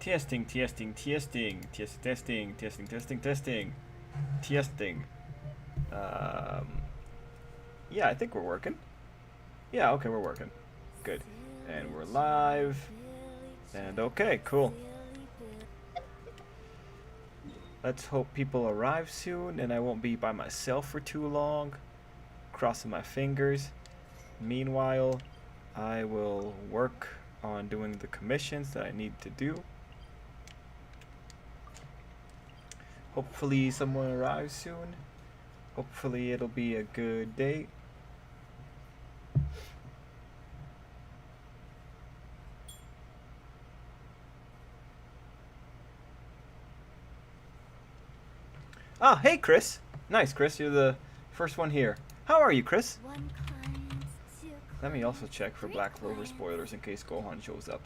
Testing, testing, testing, testing, testing, testing, testing, testing. Um, yeah, I think we're working. Yeah, okay, we're working. Good. And we're live. And okay, cool. Let's hope people arrive soon and I won't be by myself for too long. Crossing my fingers. Meanwhile, I will work on doing the commissions that I need to do. Hopefully someone arrives soon. Hopefully it'll be a good day. Ah, hey Chris. Nice, Chris. You're the first one here. How are you, Chris? Let me also check for Black Clover spoilers in case Gohan shows up.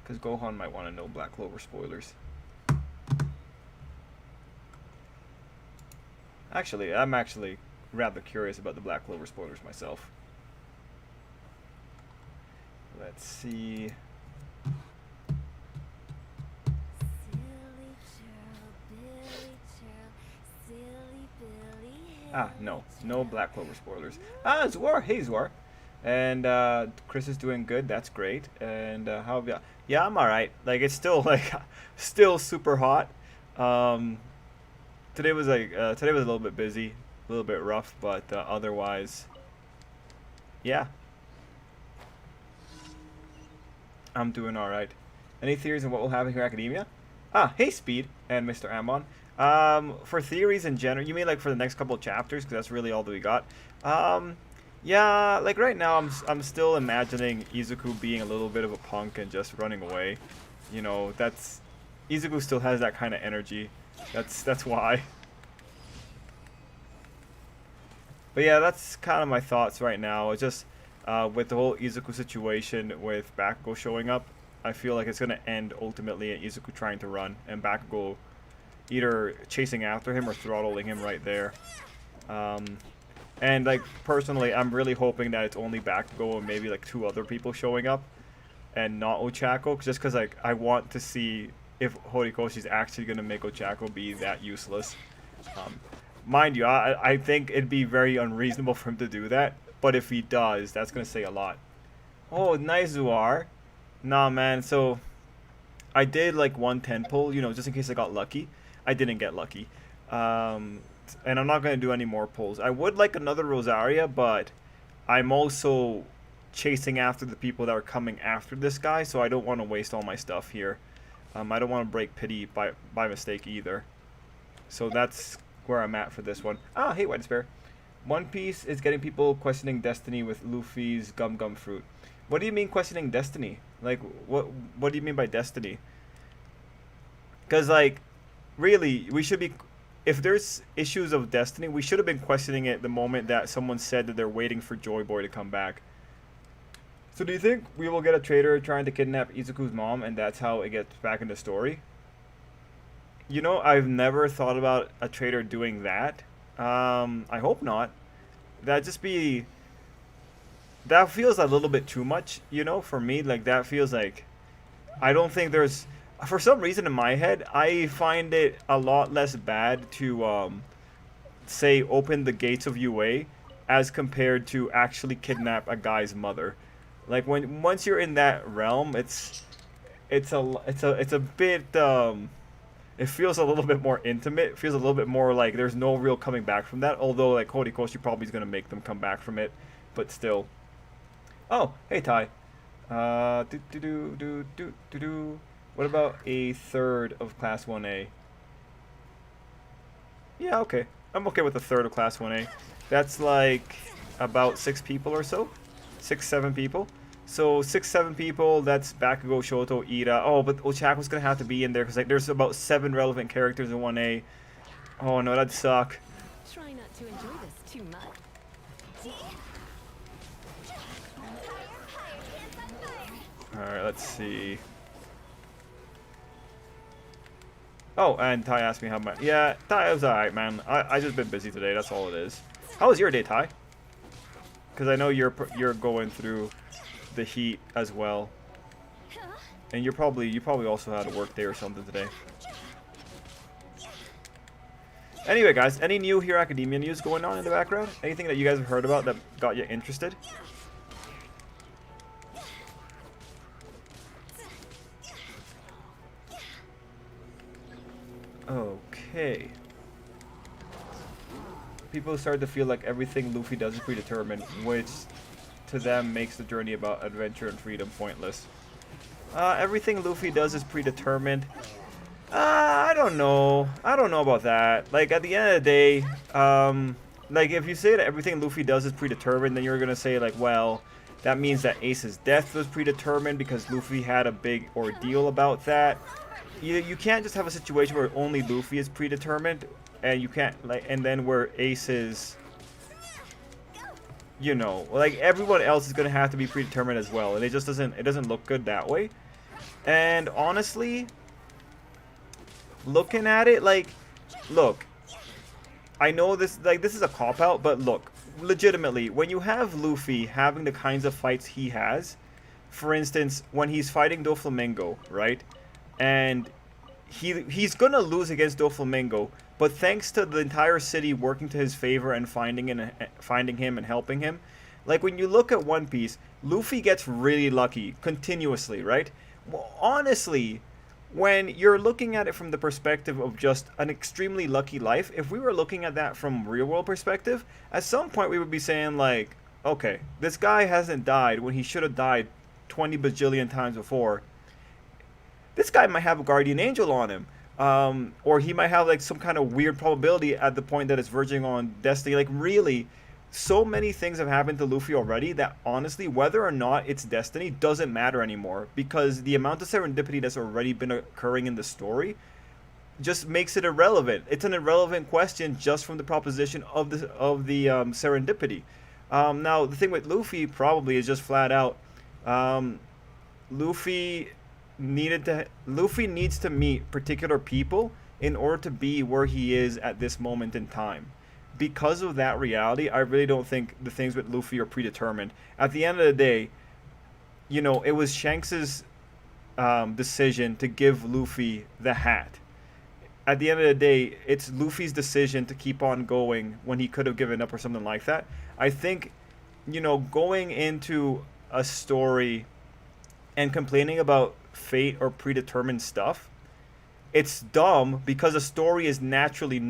Because Gohan might want to know Black Clover spoilers. Actually, I'm actually rather curious about the Black Clover spoilers myself. Let's see. Ah, no Black Clover spoilers. Ah, Zwar, hey Zwar. And Chris is doing good, that's great. And how have you? Yeah, I'm alright. Like, it's still, like, still super hot. Today was a little bit busy, a little bit rough, but otherwise, yeah. I'm doing alright. Any theories on what will happen here at Academia? Ah, hey Speed and Mr. Amon. For theories in general, you mean like for the next couple of chapters? Because that's really all that we got. Yeah, like right now I'm still imagining Izuku being a little bit of a punk and just running away. You know, that's Izuku still has that kind of energy. That's why. But yeah, that's kind of my thoughts right now. It's just with the whole Izuku situation with Bakugo showing up, I feel like it's gonna end ultimately in Izuku trying to run and Bakugo either chasing after him or throttling him right there. And like personally, I'm really hoping that it's only Bakugo and maybe like 2 other people showing up, and not Ochako, just because like I want to see if Horikoshi's actually gonna make Ochako be that useless. Mind you, I think it'd be very unreasonable for him to do that, but if he does, that's gonna say a lot. Oh, nice Zuar. Nah, man. So I did like 110 pull, you know, just in case I got lucky. I didn't get lucky. And I'm not going to do any more pulls. I would like another Rosaria, but I'm also chasing after the people that are coming after this guy, so I don't want to waste all my stuff here. I don't want to break pity by mistake either. So that's where I'm at for this one. Ah, hey, White Despair. One Piece is getting people questioning destiny with Luffy's Gum Gum Fruit. What do you mean questioning destiny? Like, what do you mean by destiny? Because, like, really, we should be... If there's issues of destiny, we should have been questioning it the moment that someone said that they're waiting for Joy Boy to come back. So do you think we will get a traitor trying to kidnap Izuku's mom and that's how it gets back in the story? You know, I've never thought about a traitor doing that. I hope not. That'd just be... That feels a little bit too much, you know, for me. Like, that feels like... I don't think there's... For some reason in my head, I find it a lot less bad to, say, open the gates of UA as compared to actually kidnap a guy's mother. Like, once you're in that realm, it's a bit, it feels a little bit more intimate. It feels a little bit more like there's no real coming back from that. Although, like, Horikoshi probably is going to make them come back from it. But still. Oh, hey, Ty. What about a third of Class 1A? Yeah, okay. I'm okay with a third of Class 1A. That's like about 6 people or so. 6, 7 people. So 6, 7 people, that's Bakugo, Shoto, Ida. Oh, but Ochako's gonna have to be in there because like there's about 7 relevant characters in 1A. Oh no, that'd suck. Try not to enjoy this too much. Alright, let's see. Oh, and Ty asked me how much. Yeah, Ty, it was alright, man. I just been busy today. That's all it is. How was your day, Ty? Because I know you're going through the heat as well. And you probably also had a work day or something today. Anyway, guys, any new Hero Academia news going on in the background? Anything that you guys have heard about that got you interested? Okay. People start to feel like everything Luffy does is predetermined, which to them makes the journey about adventure and freedom pointless. Everything Luffy does is predetermined. I don't know. I don't know about that. Like, at the end of the day, like, if you say that everything Luffy does is predetermined, then you're gonna say, like, well, that means that Ace's death was predetermined because Luffy had a big ordeal about that. You can't just have a situation where only Luffy is predetermined, and you can't, like, and then where Ace is, you know, like, everyone else is gonna have to be predetermined as well, and it just doesn't look good that way. And honestly, looking at it, like, look, I know this, like, this is a cop-out, but look, legitimately, when you have Luffy having the kinds of fights he has, for instance, when he's fighting Doflamingo, right, and he's gonna lose against Doflamingo, but thanks to the entire city working to his favor and finding him and helping him, like, when you look at One Piece, Luffy gets really lucky continuously, right? Well, honestly, when you're looking at it from the perspective of just an extremely lucky life, if we were looking at that from real world perspective, at some point we would be saying, like, okay, this guy hasn't died when he should have died 20 bajillion times before. This guy might have a guardian angel on him. Or he might have, like, some kind of weird probability at the point that it's verging on destiny. Like, really, so many things have happened to Luffy already that, honestly, whether or not it's destiny doesn't matter anymore, because the amount of serendipity that's already been occurring in the story just makes it irrelevant. It's an irrelevant question just from the proposition of the serendipity. Now, the thing with Luffy probably is just flat out, Luffy needs to meet particular people in order to be where he is at this moment in time. Because of that reality, I really don't think the things with Luffy are predetermined. At the end of the day, you know, it was Shanks's decision to give Luffy the hat. At the end of the day, it's Luffy's decision to keep on going when he could have given up or something like that. I think, you know, going into a story and complaining about fate or predetermined stuff, it's dumb, because a story is naturally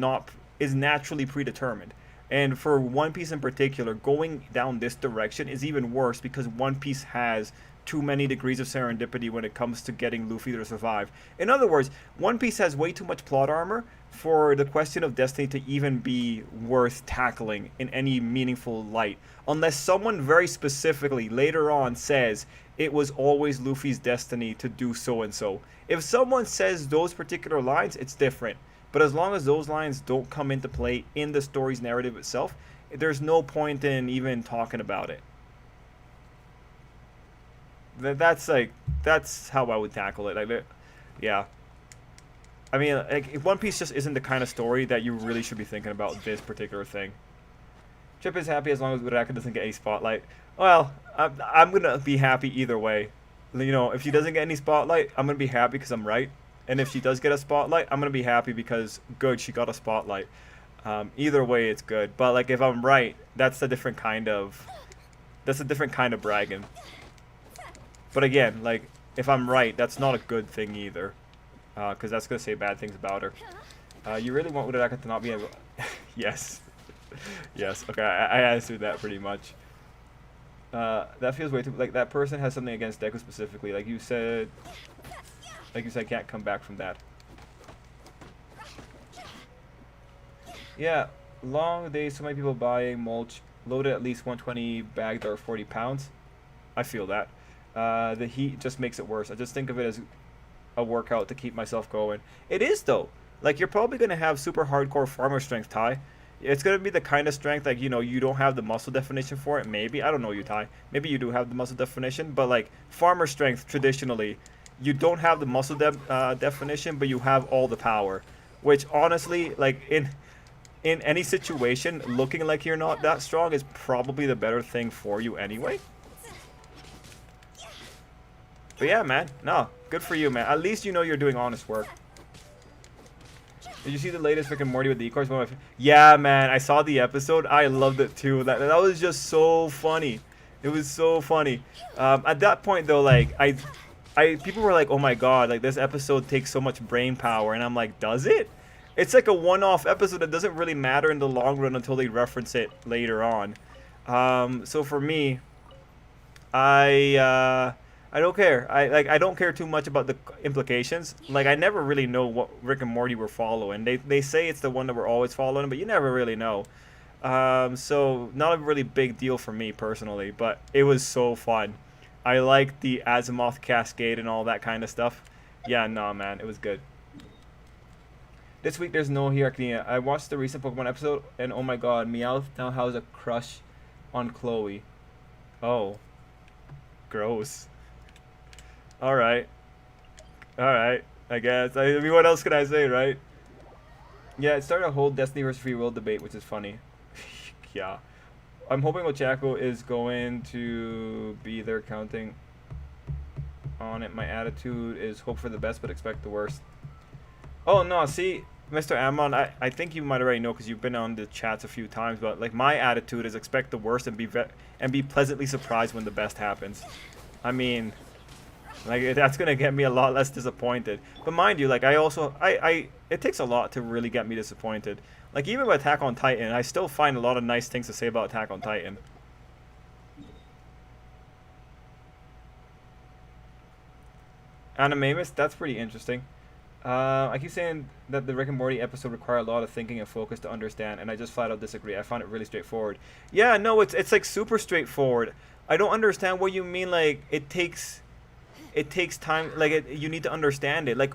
predetermined. And for One Piece in particular, going down this direction is even worse, because One Piece has too many degrees of serendipity when it comes to getting Luffy to survive. In other words, One Piece has way too much plot armor for the question of destiny to even be worth tackling in any meaningful light, unless someone very specifically later on says it was always Luffy's destiny to do so and so. If someone says those particular lines, it's different. But as long as those lines don't come into play in the story's narrative itself, there's no point in even talking about it. That's how I would tackle it. Like, yeah. I mean, like, One Piece just isn't the kind of story that you really should be thinking about this particular thing. Chip is happy as long as Uraka doesn't get any spotlight. Well, I'm gonna be happy either way. You know, if she doesn't get any spotlight, I'm gonna be happy because I'm right. And if she does get a spotlight, I'm gonna be happy because, good, she got a spotlight. Either way, it's good. But, like, if I'm right, that's a different kind of bragging. But again, like, if I'm right, that's not a good thing either, because that's gonna say bad things about her. You really want Uraraka to not be able? Yes, yes. Okay, I answered that pretty much. That feels way too, like, that person has something against Deku specifically. Like you said, can't come back from that. Yeah, long days. So many people buying mulch loaded at least 120, bagged or 40 pounds. I feel that. The heat just makes it worse. I just think of it as a workout to keep myself going. It is, though. Like, you're probably going to have super hardcore farmer strength, Ty. It's going to be the kind of strength, like, you know, you don't have the muscle definition for it. Maybe. I don't know you, Ty. Maybe you do have the muscle definition. But, like, farmer strength, traditionally, you don't have the muscle definition, but you have all the power. Which, honestly, like, in any situation, looking like you're not that strong is probably the better thing for you anyway. But yeah, man, no, good for you, man. At least you know you're doing honest work. Did you see the latest Rick and Morty with decoys? Yeah, man, I saw the episode. I loved it too. That was just so funny. It was so funny. At that point though, like people were like, "Oh my god, like this episode takes so much brain power," and I'm like, "Does it?" It's like a one-off episode that doesn't really matter in the long run until they reference it later on. So for me, I don't care. I don't care too much about the implications. Like I never really know what Rick and Morty were following. They say it's the one that we're always following, but you never really know. So not a really big deal for me personally, but it was so fun. I liked the Azimuth cascade and all that kind of stuff. Yeah, nah, man, it was good. This week there's no hierarchy. I watched the recent Pokemon episode, and oh my god, Meowth now has a crush on Chloe. Oh, gross. All right, I guess. I mean, what else can I say, right? Yeah, it started a whole Destiny vs. Free Will debate, which is funny. Yeah. I'm hoping Ochako is going to be there counting on it. My attitude is hope for the best, but expect the worst. Oh, no, see, Mr. Amon, I think you might already know because you've been on the chats a few times, but, like, my attitude is expect the worst and be pleasantly surprised when the best happens. I mean, like, that's going to get me a lot less disappointed. But mind you, like, it takes a lot to really get me disappointed. Like, even with Attack on Titan, I still find a lot of nice things to say about Attack on Titan. Animamus, that's pretty interesting. I keep saying that the Rick and Morty episode require a lot of thinking and focus to understand, and I just flat out disagree. I found it really straightforward. Yeah, no, it's like super straightforward. I don't understand what you mean, like, it takes time, like, you need to understand it. Like,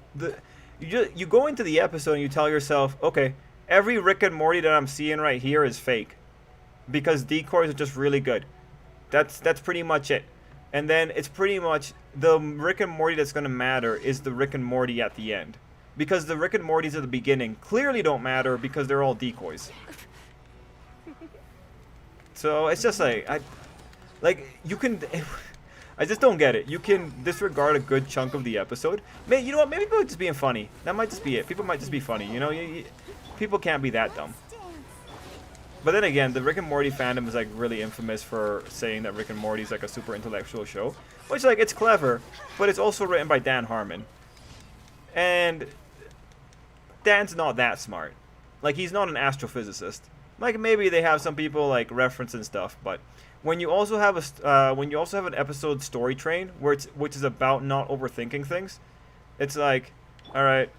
you go into the episode and you tell yourself, okay, every Rick and Morty that I'm seeing right here is fake. Because decoys are just really good. That's pretty much it. And then it's pretty much the Rick and Morty that's going to matter is the Rick and Morty at the end. Because the Rick and Mortys at the beginning clearly don't matter because they're all decoys. So it's just like, you can... I just don't get it. You can disregard a good chunk of the episode. Maybe, you know what? Maybe people are just being funny. That might just be it. People might just be funny. You know, people can't be that dumb. But then again, the Rick and Morty fandom is like really infamous for saying that Rick and Morty is like a super intellectual show, which like it's clever, but it's also written by Dan Harmon, and Dan's not that smart. Like he's not an astrophysicist. Like maybe they have some people like reference and stuff, but when you also have an episode story train which is about not overthinking things, it's like, all right.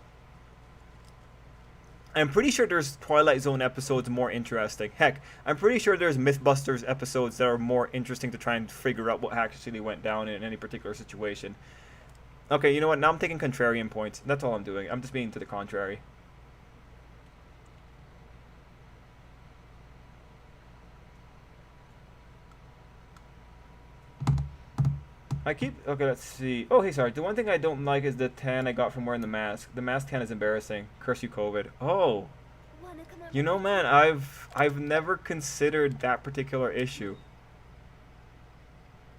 I'm pretty sure there's Twilight Zone episodes more interesting. Heck, I'm pretty sure there's Mythbusters episodes that are more interesting to try and figure out what actually went down in any particular situation. Okay, you know what? Now I'm taking contrarian points. That's all I'm doing. I'm just being to the contrary. Okay, let's see. Oh, hey, sorry. The one thing I don't like is the tan I got from wearing the mask. The mask tan is embarrassing. Curse you, COVID. Oh. You know, man, I've never considered that particular issue.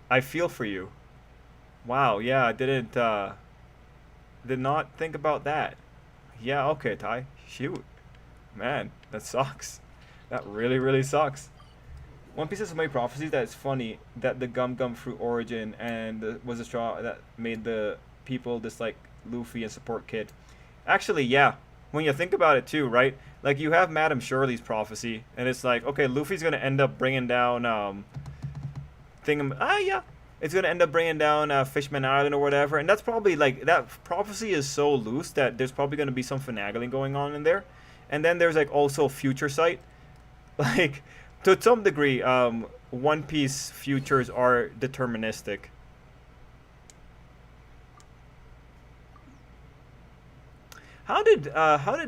I feel for you. Wow, yeah, I did not think about that. Yeah, okay, Ty. Shoot. Man, that sucks. That really, really sucks. One piece of so many prophecies that it's funny that the gum fruit origin and was the straw that made the people dislike Luffy and support Kid. Actually, yeah. When you think about it too, right? Like you have Madame Shirley's prophecy, and it's like, okay, Luffy's gonna end up bringing down it's gonna end up bringing down Fishman Island or whatever, and that's probably like that prophecy is so loose that there's probably gonna be some finagling going on in there, and then there's like also Future Sight, like. To some degree, One Piece futures are deterministic. How did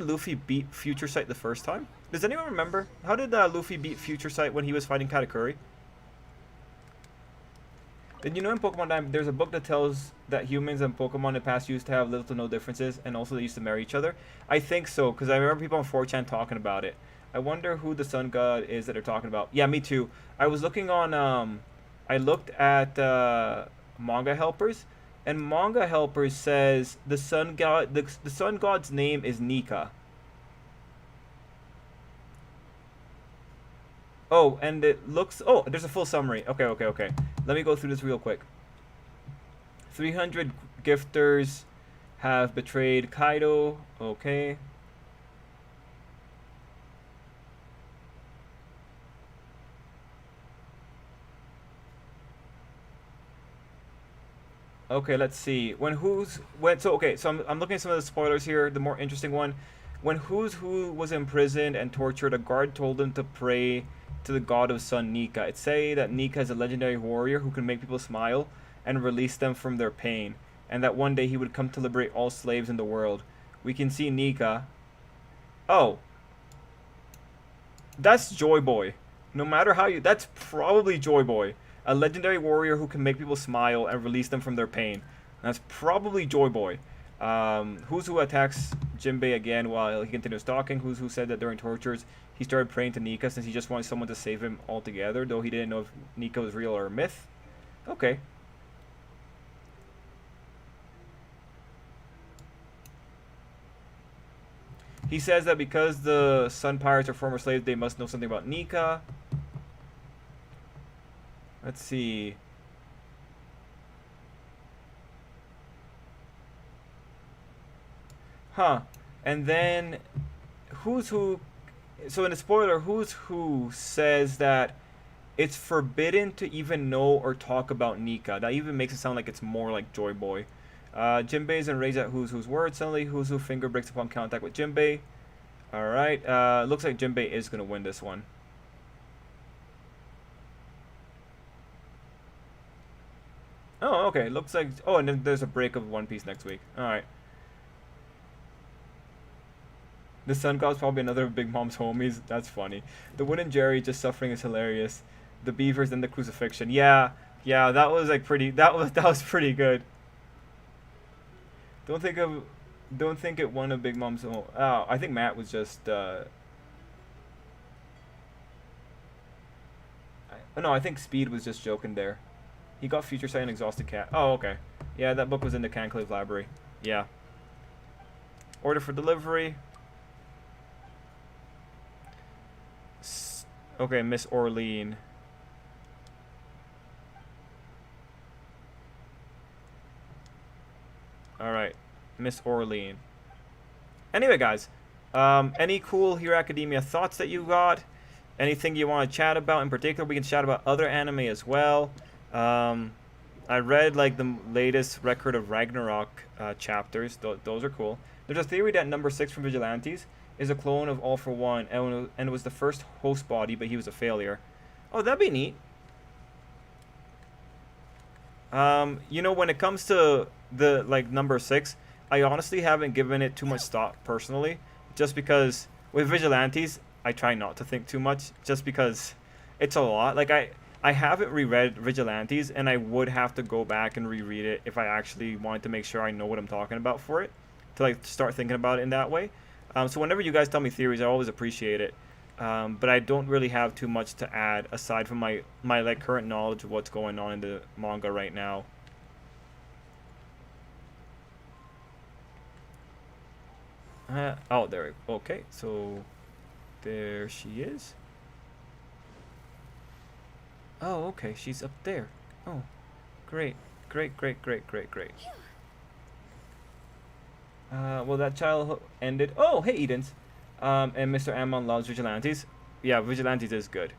Luffy beat Future Sight the first time? Does anyone remember? How did Luffy beat Future Sight when he was fighting Katakuri? Did you know in Pokemon Time there's a book that tells that humans and Pokemon in the past used to have little to no differences, and also they used to marry each other? I think so, because I remember people on 4chan talking about it. I wonder who the sun god is that they're talking about. Yeah, me too. I was looking on, I looked at manga helpers, And Manga Helper says the sun god, the sun god's name is Nika. Oh, and it looks. Oh, there's a full summary. Okay, okay, okay. Let me go through this real quick. 300 gifters have betrayed Kaido. Okay. Okay, let's see. So I'm looking at some of the spoilers here. The more interesting one, when Who's Who was imprisoned and tortured, a guard told him to pray to the god of sun Nika. It say that Nika is a legendary warrior who can make people smile and release them from their pain, and that one day he would come to liberate all slaves in the world. We can see Nika. Oh, that's Joy Boy. No matter how you, that's probably Joy Boy. A legendary warrior who can make people smile and release them from their pain. That's probably Joy Boy. Who's Who attacks Jinbei again while he continues talking. Who's Who said that during tortures he started praying to Nika since he just wanted someone to save him altogether, though he didn't know if Nika was real or a myth. Okay. He says that because the Sun Pirates are former slaves, they must know something about Nika. Let's see. Huh. And then, Who's Who... So in the spoiler, Who's Who says that it's forbidden to even know or talk about Nika. That even makes it sound like it's more like Joy Boy. Jinbei is enraged at Who's Who's words. Suddenly, Who's Who finger breaks upon contact with Jinbei. Alright. Looks like Jinbei is going to win this one. Oh, okay. Looks like... Oh, and then there's a break of One Piece next week. Alright. The Sun God's probably another of Big Mom's homies. That's funny. The Wooden Jerry just suffering is hilarious. The beavers and the crucifixion. Yeah, yeah, that was like pretty... That was pretty good. Don't think it one of Big Mom's... Oh, I think Matt was just... no, I think Speed was just joking there. He got Future Sight and Exhausted Cat. Oh, okay. Yeah, that book was in the Canclave Library. Yeah. Order for delivery. Okay, Miss Orlean. Alright. Miss Orlean. Anyway, guys. Any cool Hero Academia thoughts that you got? Anything you want to chat about in particular? We can chat about other anime as well. I read like the latest Record of Ragnarok chapters. Those are cool. There's a theory that number 6 from Vigilantes is a clone of All for One, and it was the first host body, but he was a failure. Oh, that'd be neat. You know, when it comes to the like number 6, I honestly haven't given it too much thought personally, just because with Vigilantes, I try not to think too much, just because it's a lot. Like I haven't reread Vigilantes, and I would have to go back and reread it if I actually wanted to make sure I know what I'm talking about for it, to like start thinking about it in that way. So whenever you guys tell me theories, I always appreciate it. But I don't really have too much to add aside from my like current knowledge of what's going on in the manga right now. Oh, there. Okay, so there she is. Oh, okay, she's up there. Oh, great, great, great, great, great, great. Well, that child ended. Oh, hey, Edens. And Mr. Ammon loves Vigilantes. Yeah, Vigilantes is good.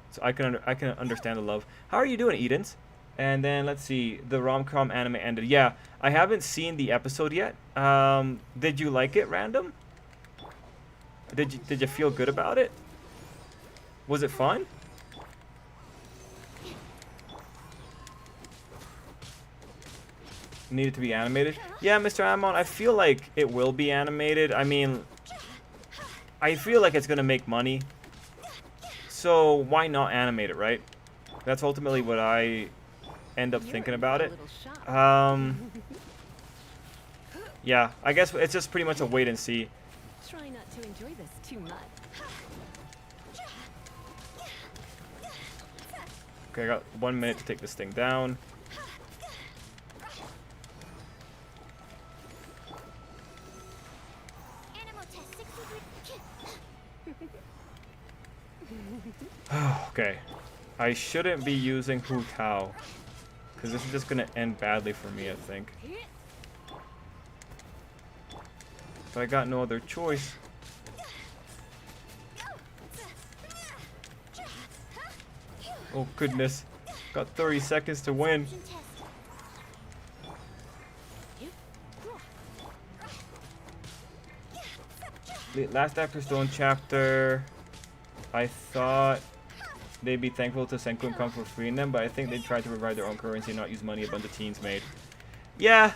So I can understand the love. How are you doing, Edens? And then let's see, the rom-com anime ended. Yeah, I haven't seen the episode yet. Did you like it, Random? Did you feel good about it? Was it fun? Needed to be animated? Yeah, Mr. Ammon, I feel like it will be animated. I mean, I feel like it's gonna make money. So why not animate it, right? That's ultimately what I end up thinking about it. Yeah, I guess it's just pretty much a wait and see. Try not to enjoy this too much. Okay, I got 1 minute to take this thing down. Okay. I shouldn't be using Hu Tao. Because this is just going to end badly for me, I think. But I got no other choice. Oh, goodness. Got 30 seconds to win. Last Actor Stone chapter. I thought they'd be thankful to Senku and come for freeing them, but I think they tried to provide their own currency and not use money a bunch of teens made. Yeah.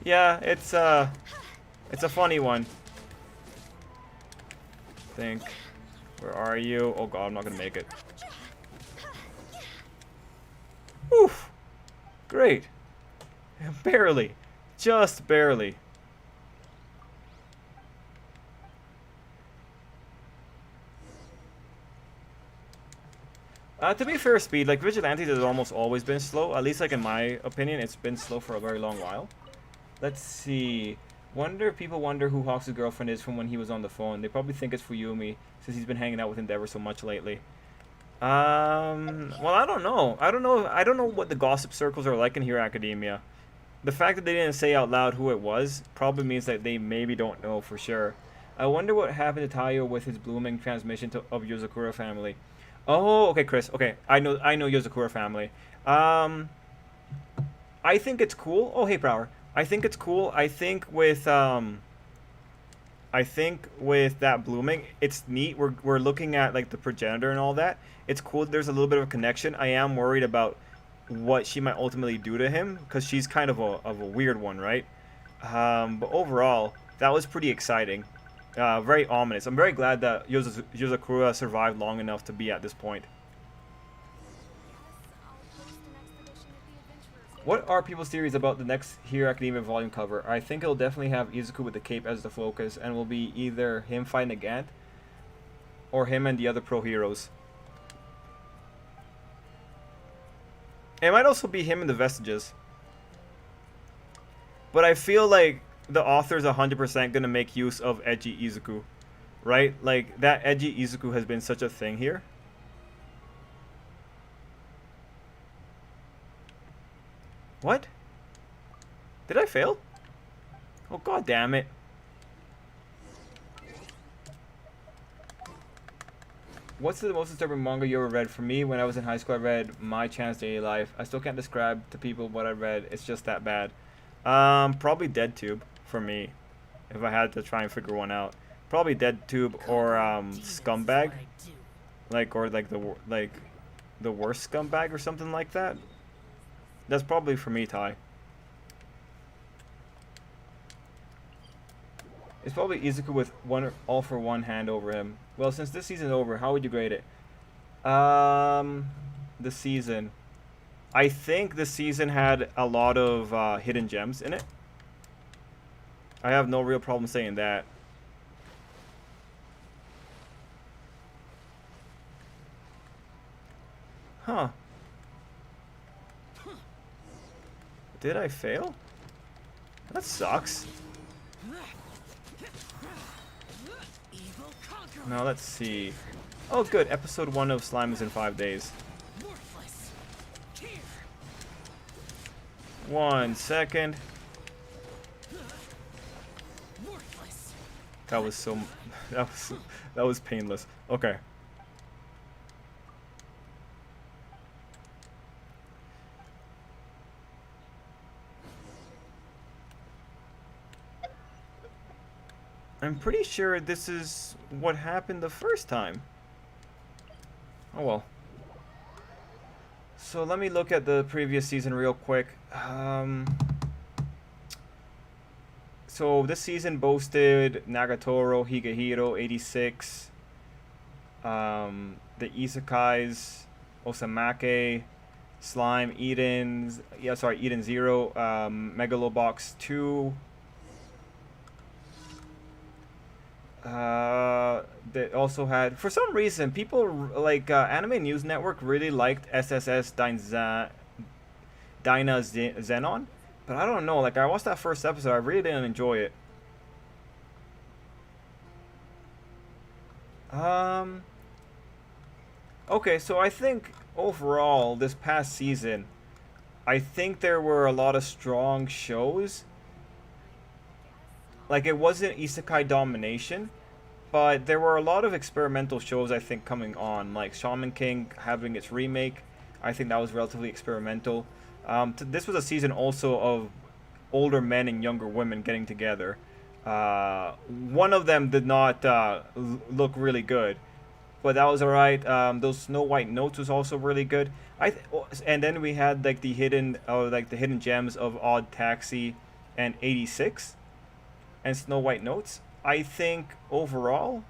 Yeah, it's a funny one. Think. Where are you? Oh god, I'm not gonna make it. Oof. Great. Barely. Just barely. To be fair, speed, like, Vigilantes has almost always been slow. At least, like, in my opinion, it's been slow for a very long while. Let's see. People wonder who Hawks' girlfriend is from when he was on the phone. They probably think it's Fuyumi, since he's been hanging out with Endeavor so much lately. Well, I don't know. I don't know what the gossip circles are like in Hero Academia. The fact that they didn't say out loud who it was probably means that they maybe don't know for sure. I wonder what happened to Taiyo with his blooming transmission of Yozakura family. Oh, okay, Chris. Okay, I know Yozakura family. I think it's cool. Oh, hey, Brower. I think it's cool. I think with that blooming, it's neat. We're looking at like the progenitor and all that. It's cool. There's a little bit of a connection. I am worried about what she might ultimately do to him because she's kind of a weird one, right? But overall, that was pretty exciting. Very ominous. I'm very glad that Yozakura survived long enough to be at this point. What are people's theories about the next Hero Academia volume cover? I think it'll definitely have Izuku with the cape as the focus, and will be either him fighting a Gant, or him and the other pro heroes. It might also be him and the Vestiges. But I feel like the author's 100% gonna make use of edgy Izuku, right? Like, that edgy Izuku has been such a thing here. What? Did I fail? Oh, god damn it. What's the most disturbing manga you ever read? For me, when I was in high school, I read My Chance Daily Life. I still can't describe to people what I read. It's just that bad. Probably DeadTube for me, if I had to try and figure one out. Probably DeadTube or Scumbag, like the worst Scumbag or something like that. That's probably for me, Ty. It's probably Izuku with one all for one hand over him. Well, since this season's over, how would you grade it? The season. I think the season had a lot of hidden gems in it. I have no real problem saying that. Huh. Did I fail? That sucks. Now let's see. Oh good, episode 1 of Slime is in 5 days. 1 second. That was so that was painless. Okay. I'm pretty sure this is what happened the first time. Oh well. So let me look at the previous season real quick. So this season boasted Nagatoro, Higehiro, 86, the Isekais, Osamake, Slime, Eden 0, Megalobox 2. They also had, for some reason, people like Anime News Network really liked SSS Dyna Zenon, but I don't know. Like, I watched that first episode, I really didn't enjoy it. Um. Okay, so I think overall this past season, I think there were a lot of strong shows. Like it wasn't isekai domination, but there were a lot of experimental shows I think coming on, like Shaman King having its remake. I think that was relatively experimental. This was a season also of older men and younger women getting together. One of them did not look really good, but that was alright. Those Snow White Notes was also really good. And then we had like the hidden gems of Odd Taxi and 86 and Snow White Notes. I think overall,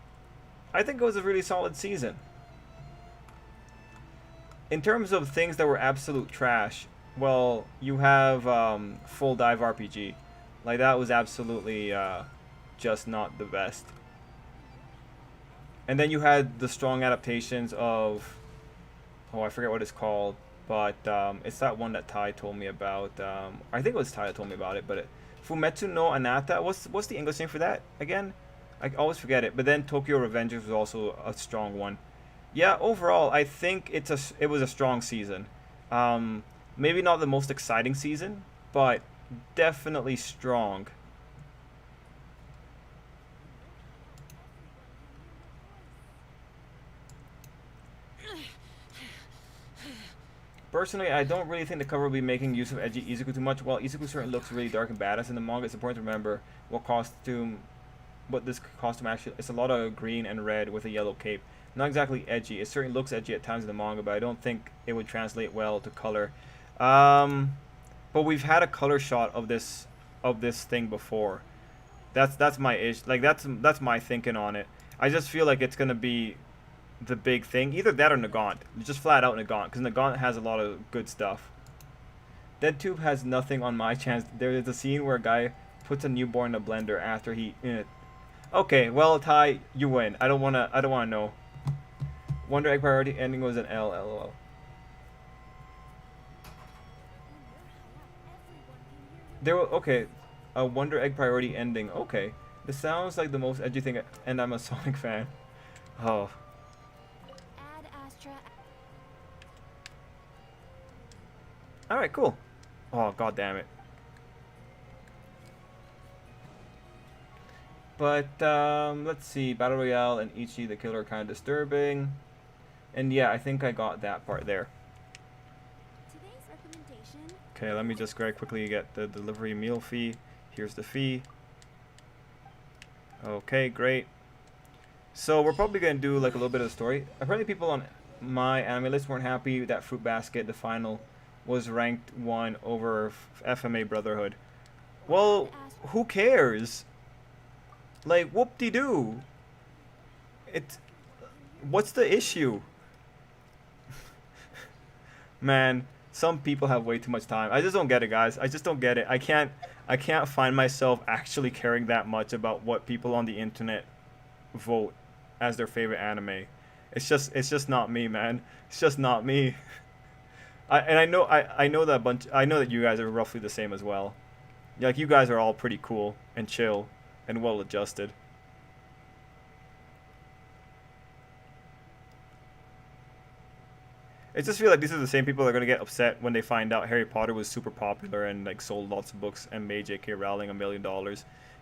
I think it was a really solid season. In terms of things that were absolute trash, well, you have Full Dive RPG. Like that was absolutely just not the best. And then you had the strong adaptations of, oh, I forget what it's called, but it's that one that Ty told me about. I think it was Ty that told me about it, but Fumetsu no Anata. What's the English name for that again? I always forget it. But then Tokyo Revengers was also a strong one. Yeah, overall, I think it was a strong season. Maybe not the most exciting season, but definitely strong. Personally, I don't really think the cover will be making use of edgy Izuku too much. While Izuku certainly looks really dark and badass in the manga, it's important to remember what this costume actually. It's a lot of green and red with a yellow cape. Not exactly edgy. It certainly looks edgy at times in the manga, but I don't think it would translate well to color. But we've had a color shot of this thing before. That's my ish. Like that's my thinking on it. I just feel like it's gonna be the big thing. Either that or Nagant. Just flat out Nagant, because Nagant has a lot of good stuff. DeadTube has nothing on my chance. There is a scene where a guy puts a newborn in a blender after he. Okay, well Ty, you win. I don't wanna know. Wonder Egg priority ending was an L. LOL. Okay, a Wonder Egg priority ending. Okay, this sounds like the most edgy thing, and I'm a Sonic fan. Oh. All right, cool. Oh, god damn it. But let's see, Battle Royale and Ichi the Killer are kind of disturbing. And yeah, I think I got that part there. Okay, let me just very quickly get the delivery meal fee. Here's the fee. Okay, great. So we're probably going to do like a little bit of the story. Apparently people on my anime list weren't happy that Fruit Basket, the final, was ranked 1 over FMA Brotherhood. Well, who cares? Like, whoop-de-doo. What's the issue? Man, some people have way too much time. I just don't get it, guys. I just don't get it. I can't find myself actually caring that much about what people on the internet vote as their favorite anime. It's just not me, man. It's just not me. I know that you guys are roughly the same as well. Like, you guys are all pretty cool and chill and well adjusted. I just feel like these are the same people that are gonna get upset when they find out Harry Potter was super popular and like sold lots of books and made J.K. Rowling $1 million,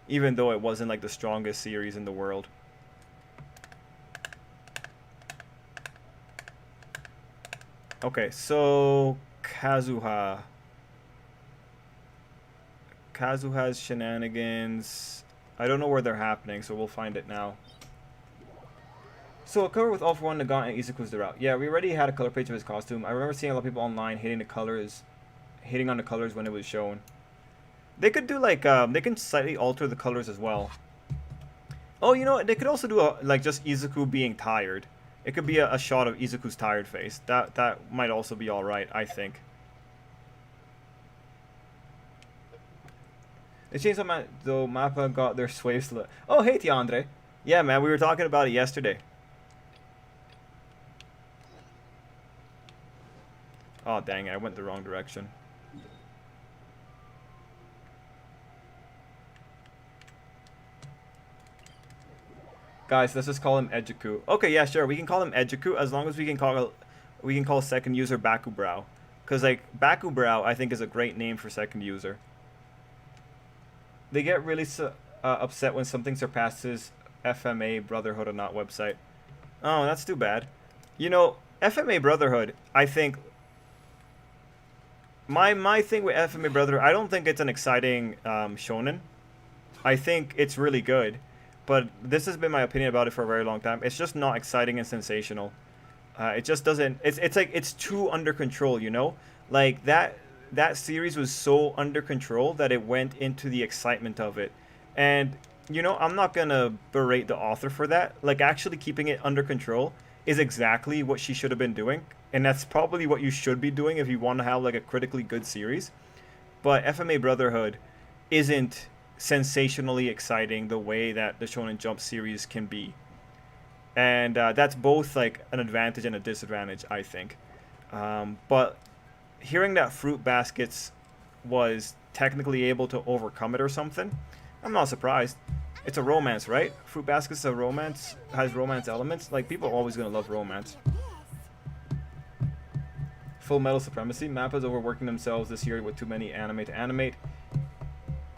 even though it wasn't like the strongest series in the world. Okay, so Kazuha's shenanigans. I don't know where they're happening, so we'll find it now. So a cover with All For One, Nagant, and Izuku's the route. Yeah, we already had a color page of his costume. I remember seeing a lot of people online hating on the colors when it was shown. They could do like they can slightly alter the colors as well. Oh, you know what? They could also do like just Izuku being tired. It could be a shot of Izuku's tired face. That might also be all right, I think. The Chainsaw though Mappa got their swave slut. Oh, hey, Tiandre. Yeah, man, we were talking about it yesterday. Oh, dang it, I went the wrong direction. Guys, let's just call him Ejiku. Okay, yeah, sure. We can call him Ejiku as long as we can call second user Bakubrow. Cause like Bakubrow, I think is a great name for second user. They get really upset when something surpasses FMA Brotherhood or not website. Oh, that's too bad. You know, FMA Brotherhood, I think my thing with FMA Brotherhood, I don't think it's an exciting shonen. I think it's really good, but this has been my opinion about it for a very long time. It's just not exciting and sensational. It just doesn't. It's like it's too under control, you know. Like that series was so under control that it went into the excitement of it, and you know I'm not gonna berate the author for that. Like actually keeping it under control is exactly what she should have been doing, and that's probably what you should be doing if you want to have like a critically good series. But FMA Brotherhood isn't sensationally exciting the way that the Shonen Jump series can be. And that's both like an advantage and a disadvantage, I think. But hearing that Fruit Baskets was technically able to overcome it or something, I'm not surprised. It's a romance, right? Fruit Baskets is a romance, has romance elements. Like people are always gonna love romance. Full Metal Supremacy. Mappa's overworking themselves this year with too many anime to animate.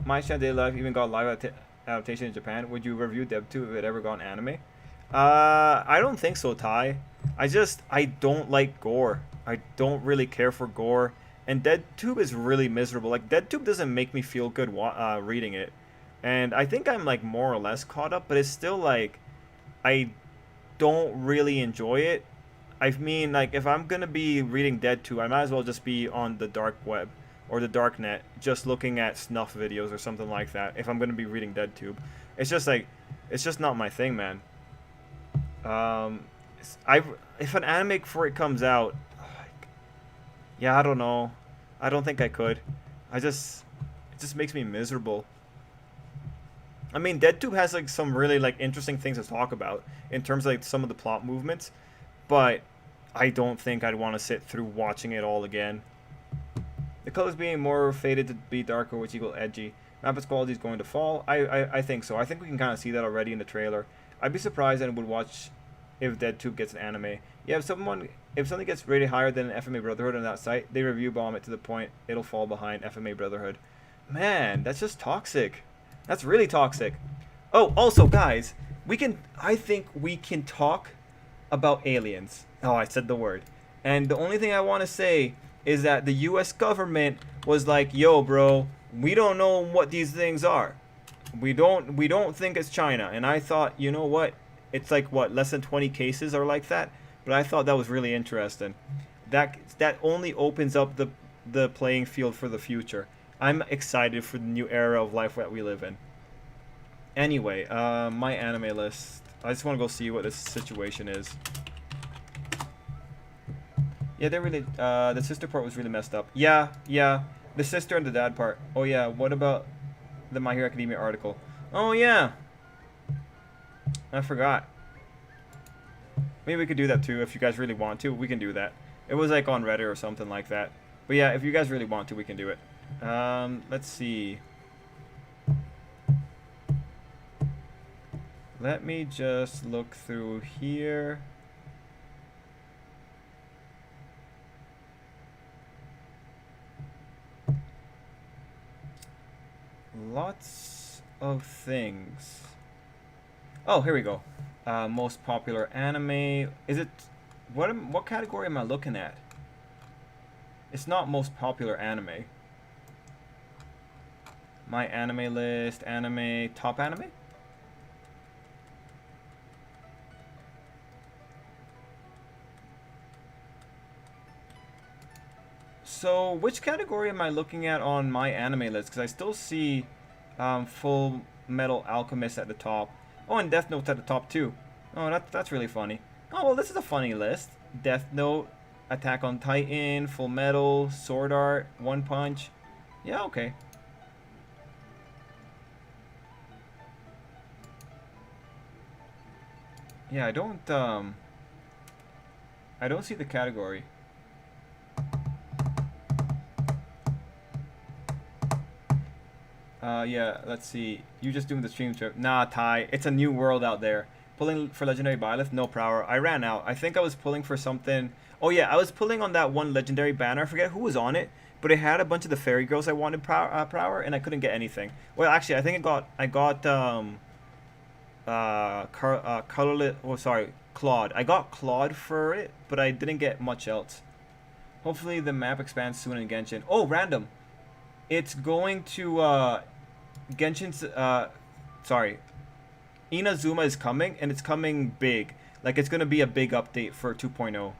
My Shine Daily Life even got live adaptation in Japan. Would you review Deb 2 if it ever got an anime? I don't think so, Ty. I don't like gore. I don't really care for gore. And DeadTube is really miserable. Like, DeadTube doesn't make me feel good reading it. And I think I'm, like, more or less caught up, but it's still, like, I don't really enjoy it. I mean, like, if I'm gonna be reading DeadTube, I might as well just be on the dark web or the dark net, just looking at snuff videos or something like that, if I'm gonna be reading DeadTube. It's just, like, it's just not my thing, man. If an anime for it comes out, yeah, I don't know. I don't think I could. It just makes me miserable. I mean, DeadTube has like some really like interesting things to talk about in terms of like some of the plot movements, but I don't think I'd want to sit through watching it all again. The colors being more faded to be darker, which equal edgy. Mappa's quality is going to fall. I think so. I think we can kind of see that already in the trailer. I'd be surprised and would watch if DeadTube gets an anime. Yeah, if something gets rated higher than FMA Brotherhood on that site, they review bomb it to the point it'll fall behind FMA Brotherhood. Man, that's just toxic. That's really toxic. Oh, also, guys, I think we can talk about aliens. Oh, I said the word. And the only thing I want to say is that the U.S. government was like, yo, bro, we don't know what these things are. We don't think it's China. And I thought, you know what? It's like what, less than 20 cases are like that. But I thought that was really interesting. That only opens up the playing field for the future. I'm excited for the new era of life that we live in. Anyway, my anime list. I just want to go see what this situation is. Yeah, they really. The sister part was really messed up. Yeah. The sister and the dad part. Oh yeah. What about the My Hero Academia article? Oh yeah. I forgot. Maybe we could do that too if you guys really want to. We can do that. It was like on Reddit or something like that. But yeah, if you guys really want to, we can do it. Let's see. Let me just look through here. Lots of things. Oh, here we go. Most popular anime. Is it what category am I looking at? It's not most popular anime. My anime list, anime, top anime? So, which category am I looking at on my anime list? Because I still see Full Metal Alchemist at the top. Oh, and Death Note's at the top too. Oh, that's really funny. Oh, well, this is a funny list. Death Note, Attack on Titan, Full Metal, Sword Art, One Punch. Yeah, okay. Yeah, I don't see the category. Yeah, let's see. You just doing the stream trip. Nah, Ty. It's a new world out there. Pulling for legendary Byleth? No, Prower. I ran out. I think I was pulling for something. Oh yeah, I was pulling on that one legendary banner. I forget who was on it, but it had a bunch of the fairy girls I wanted Prower, and I couldn't get anything. Well, actually, I think I got colorless. Oh, sorry, Claude. I got Claude for it, but I didn't get much else. Hopefully the map expands soon in Genshin. Oh, random. It's going to Genshin's. Sorry. Inazuma is coming, and it's coming big. Like, it's going to be a big update for 2.0.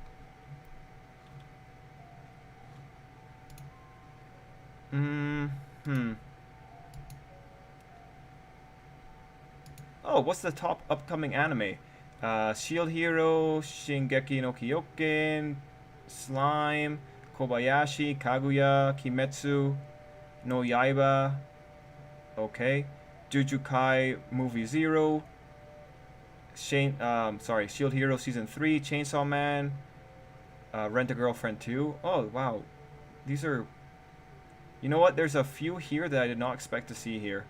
Oh, what's the top upcoming anime? Shield Hero, Shingeki no Kyojin, Slime, Kobayashi, Kaguya, Kimetsu, no Yaiba. Okay. Jujutsu Kai Movie 0. Shield Hero Season 3, Chainsaw Man, Rent a Girlfriend 2. Oh, wow. These are... You know what? There's a few here that I did not expect to see here.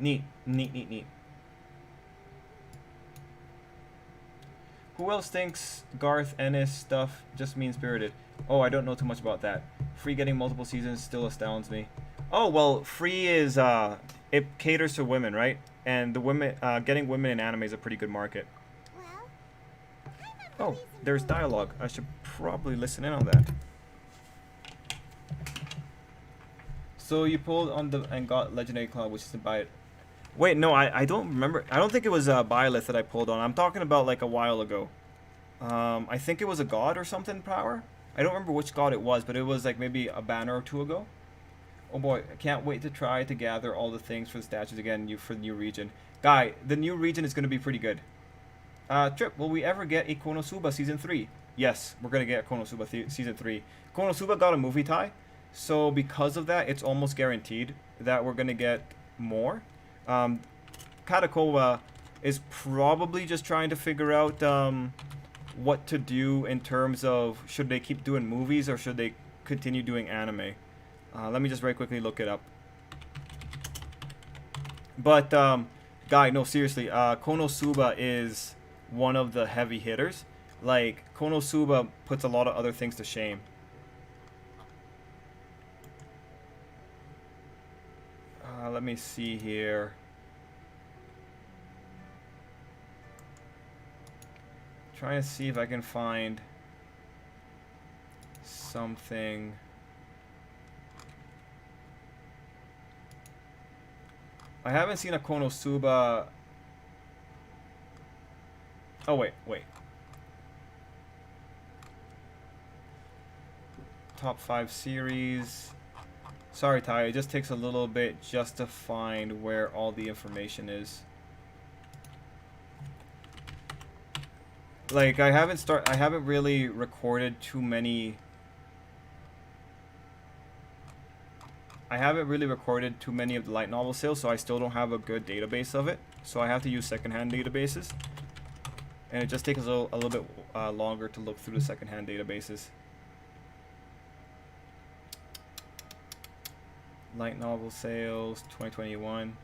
Neat. Neat. Who else thinks Garth Ennis stuff just mean-spirited? Oh, I don't know too much about that. Free getting multiple seasons still astounds me. Oh, well, free is, it caters to women, right? And the women, getting women in anime is a pretty good market. Oh, there's dialogue. I should probably listen in on that. So you pulled on the and got legendary Cloud, which is to buy it. Wait, no, I don't remember. I don't think it was Byleth that I pulled on. I'm talking about like a while ago. I think it was a god or something, Power. I don't remember which god it was, but it was like maybe a banner or two ago. Oh boy, I can't wait to try to gather all the things for the statues again for the new region. Guy, the new region is going to be pretty good. Trip, will we ever get a Konosuba Season 3? Yes, we're going to get Konosuba Season 3. Konosuba got a movie tie, so because of that, it's almost guaranteed that we're going to get more. Katakowa is probably just trying to figure out what to do in terms of should they keep doing movies or should they continue doing anime. Let me just very quickly look it up. But, guy, no, seriously, Konosuba is one of the heavy hitters. Like, Konosuba puts a lot of other things to shame. Let me see here. Trying to see if I can find something. I haven't seen a Konosuba. Oh, wait. Top 5 series. Sorry, Ty, it just takes a little bit just to find where all the information is. Like, I haven't really recorded too many. I haven't really recorded too many of the light novel sales, so I still don't have a good database of it. So I have to use secondhand databases, and it just takes a little bit longer to look through the secondhand databases. Light novel sales 2021.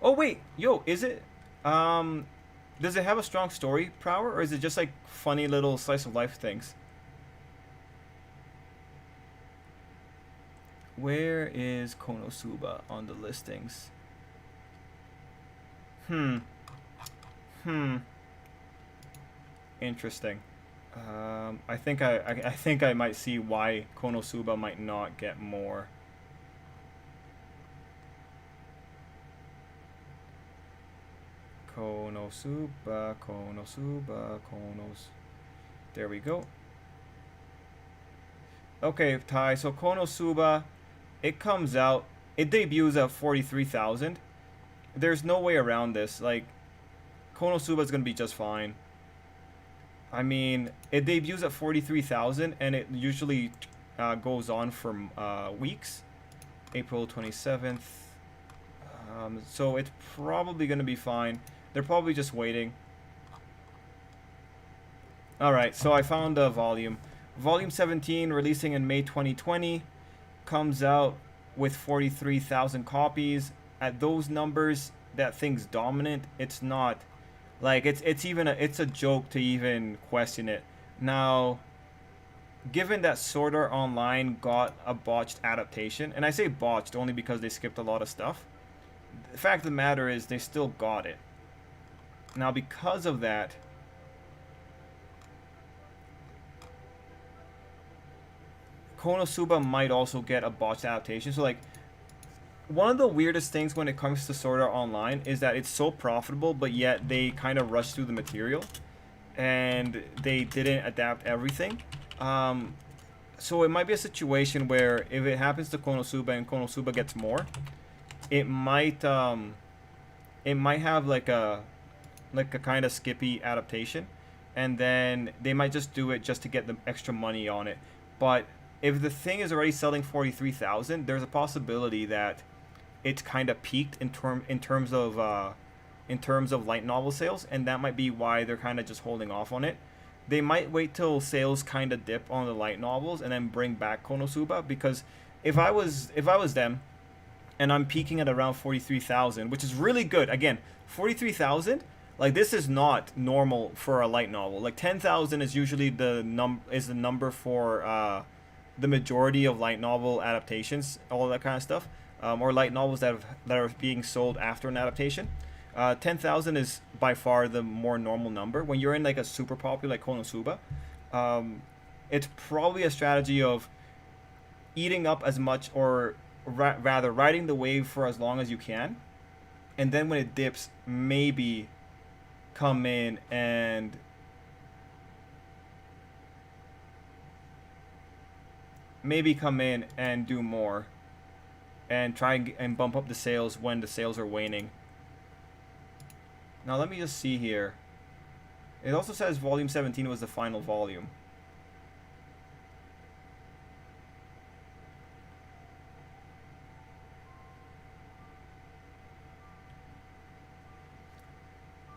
Oh wait, yo, is it? Does it have a strong story power, or is it just like funny little slice of life things? Where is Konosuba on the listings? Interesting. I think I might see why Konosuba might not get more. Konosuba. There we go. Okay, Ty, so Konosuba, it comes out, it debuts at 43,000. There's no way around this. Like, Konosuba is going to be just fine. I mean, it debuts at 43,000, and it usually goes on for weeks. April 27th. So it's probably going to be fine. They're probably just waiting. Alright, so I found the volume. Volume 17, releasing in May 2020, comes out with 43,000 copies. At those numbers, that thing's dominant. It's not like it's a joke to even question it. Now, given that Sword Art Online got a botched adaptation, and I say botched only because they skipped a lot of stuff, the fact of the matter is they still got it. Now, because of that, Konosuba might also get a botched adaptation. So, like, one of the weirdest things when it comes to Sword Art Online is that it's so profitable, but yet they kind of rushed through the material, and they didn't adapt everything. So it might be a situation where if it happens to Konosuba and Konosuba gets more, it might have like a kind of skippy adaptation, and then they might just do it just to get the extra money on it. But if the thing is already selling 43,000, there's a possibility that it's kind of peaked in terms of light novel sales, and that might be why they're kind of just holding off on it. They might wait till sales kind of dip on the light novels and then bring back Konosuba, because if I was them and I'm peaking at around 43,000, which is really good. Again, 43,000, like, this is not normal for a light novel. Like, 10,000 is usually the number for the majority of light novel adaptations, all that kind of stuff, or light novels that are being sold after an adaptation. 10,000 is by far the more normal number. When you're in like a super popular like Konosuba, it's probably a strategy of eating up as much, or rather riding the wave for as long as you can, and then when it dips, maybe come in and do more and try and bump up the sales when the sales are waning. Now let me just see here. It also says volume 17 was the final volume.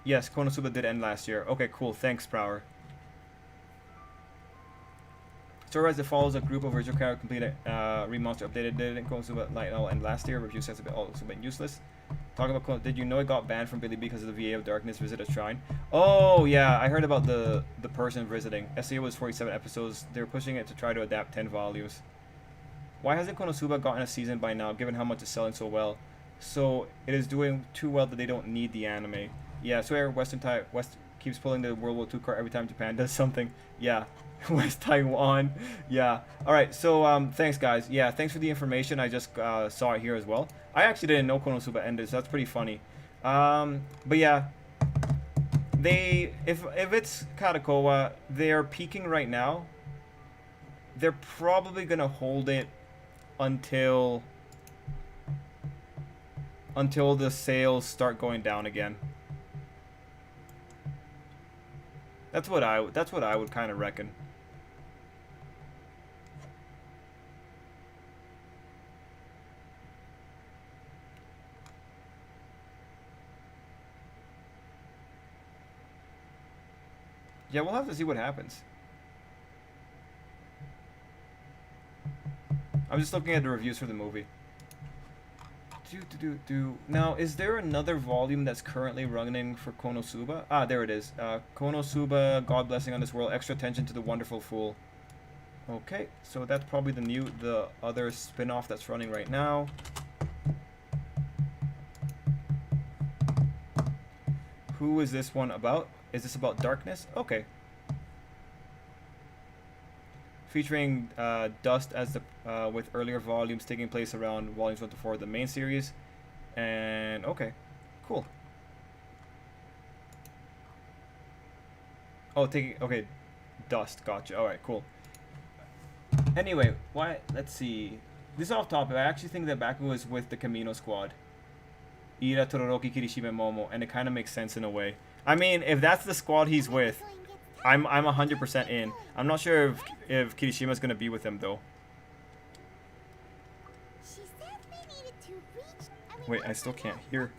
Yes, Konosuba did end last year. Okay, cool. Thanks, Prower. Story as it follows a group of original characters completed remaster updated did Konosuba Light Novel end last year. Review says it's also been useless. Talking about did you know it got banned from Billy because of the VA of Darkness visit a shrine? Oh yeah, I heard about the person visiting. SEO was 47 episodes. They're pushing it to try to adapt 10 volumes. Why hasn't Konosuba gotten a season by now, given how much it's selling so well? So it is doing too well that they don't need the anime. Yeah, swear West keeps pulling the World War II card every time Japan does something. Yeah. West Taiwan. Yeah. Alright, so thanks guys. Yeah, thanks for the information. I just saw it here as well. I actually didn't know Konosuba ended, so that's pretty funny. But yeah, if it's Katakowa, they're peaking right now. They're probably gonna hold it until the sales start going down again. That's what I would kind of reckon. Yeah, we'll have to see what happens. I'm just looking at the reviews for the movie. Now, is there another volume that's currently running for Konosuba? Ah, there it is. Konosuba, God Blessing on This World, Extra Attention to the Wonderful Fool. Okay, so that's probably the other spin-off that's running right now. Who is this one about? Is this about Darkness? Okay. Featuring Dust as with earlier volumes taking place around volumes 1 to 4 of the main series. And okay, cool. Oh, okay, Dust, gotcha. Alright, cool. Anyway, let's see. This is off topic. I actually think that Baku is with the Camino squad. Ira, Todoroki, Kirishima, Momo, and it kind of makes sense in a way. I mean, if that's the squad he's with, I'm 100% in. I'm not sure if Kirishima's gonna be with him though. Wait, I still can't hear.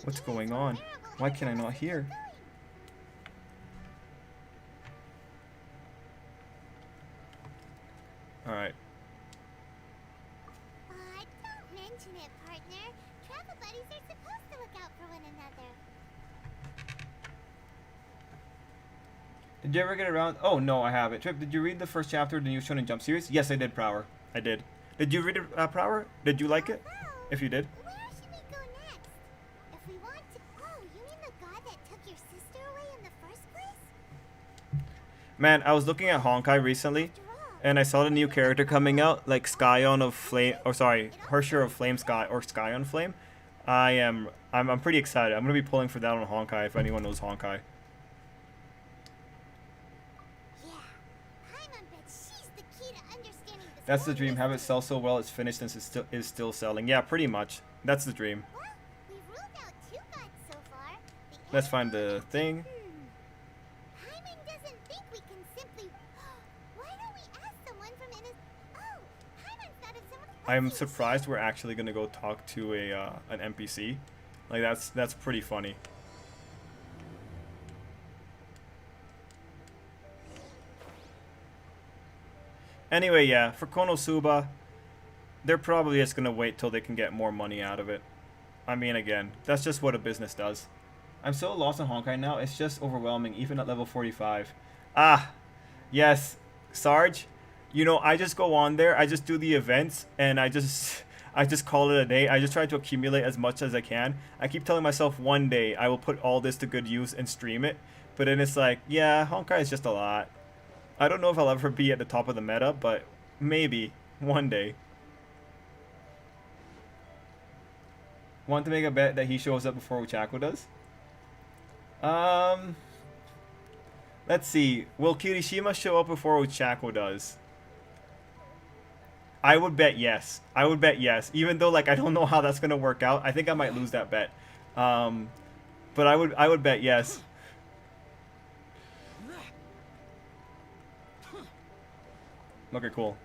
What's going on? Why can I not hear? Alright. it, partner. Travel buddies are supposed to look out for one another. Did you ever get around? Oh no, I haven't. Trip, did you read the first chapter of the new Shonen Jump series? Yes, I did, Prower. I did. Did you read it, Prower? Did you like it? Although, If you did. where should we go next? If we want to... Oh, you mean the god that took your sister away in the first place? Man, I was looking at Honkai recently, After all, and I saw the new character coming out, like Skyon of Flame, or sorry, Hersher of Flame Sky, or Skyon Flame. I'm pretty excited. I'm gonna be pulling for that on Honkai if anyone knows Honkai. yeah. Paimon bet she's the key to understanding this That's the whole dream. Have it mystery. sell so well it's finished and is still selling. Yeah, pretty much. That's the dream. Well, we've ruled out 2 gods so far. The Let's find Animal the and thing. Paimon doesn't think we can simply... Why don't we ask someone from Innis... Oh, Paimon's thought of someone... I'm surprised we're actually gonna go talk to an NPC. Like that's pretty funny. Anyway, yeah, for Konosuba, they're probably just gonna wait till they can get more money out of it. I mean, again, that's just what a business does. I'm so lost on Honkai now, it's just overwhelming, even at level 45. Ah, yes, Sarge. You know, I just go on there, I just do the events, and I just call it a day. I just try to accumulate as much as I can. I keep telling myself one day I will put all this to good use and stream it, but then it's like, yeah, Honkai is just a lot. I don't know if I'll ever be at the top of the meta, but maybe one day. Want to make a bet that he shows up before Ochako does? Let's see. Will Kirishima show up before Ochako does? I would bet yes. I would bet yes. Even though, like, I don't know how that's gonna work out. I think I might lose that bet. But I would bet yes. Okay, cool.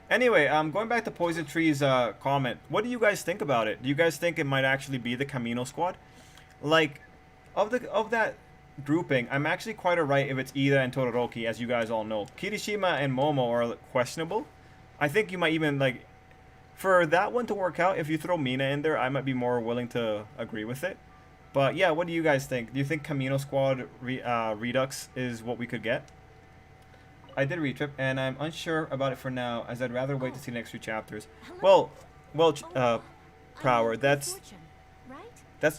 Anyway, going back to Poison Tree's comment. What do you guys think about it? Do you guys think it might actually be the Camino Squad? Like, of that grouping, I'm actually quite alright if it's Ida and Todoroki, as you guys all know. Kirishima and Momo are questionable. I think you might even, like, for that one to work out, if you throw Mina in there, I might be more willing to agree with it. But yeah, what do you guys think? Do you think Camino Squad Redux is what we could get? I did read Trip, and I'm unsure about it for now, as I'd rather wait to see the next few chapters. Well, Prower, that's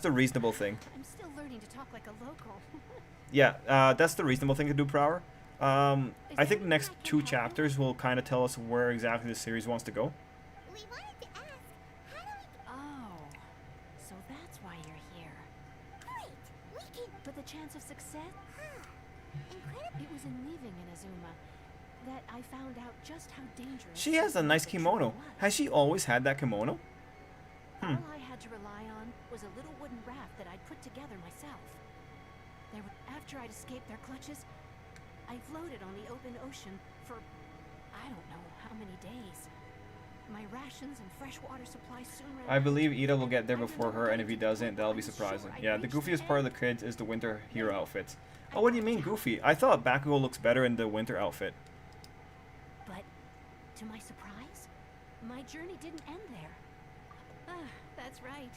the reasonable thing. I'm still learning to talk like a local. Yeah, that's the reasonable thing to do, Prower. I think the next 2 chapters will kind of tell us where exactly the series wants to go. We wanted to ask, how do we... Oh, so that's why you're here. Great! We can... But the chance of success? Incredible. It was in leaving Inazuma that I found out just how dangerous. She has a nice kimono. Has she always had that kimono? All I had to rely on was a little wooden raft that I'd put together myself. After I'd escaped their clutches, I floated on the open ocean for I don't know how many days. My rations and fresh water supply soon ran I out. believe Ida will get there before her, and if he doesn't, that'll be surprising. Yeah, the goofiest part of the kids is the winter hero outfits. Oh, what do you mean goofy? I thought Bakugo looks better in the winter outfit. But to my surprise, my journey didn't end there. Ah, that's right.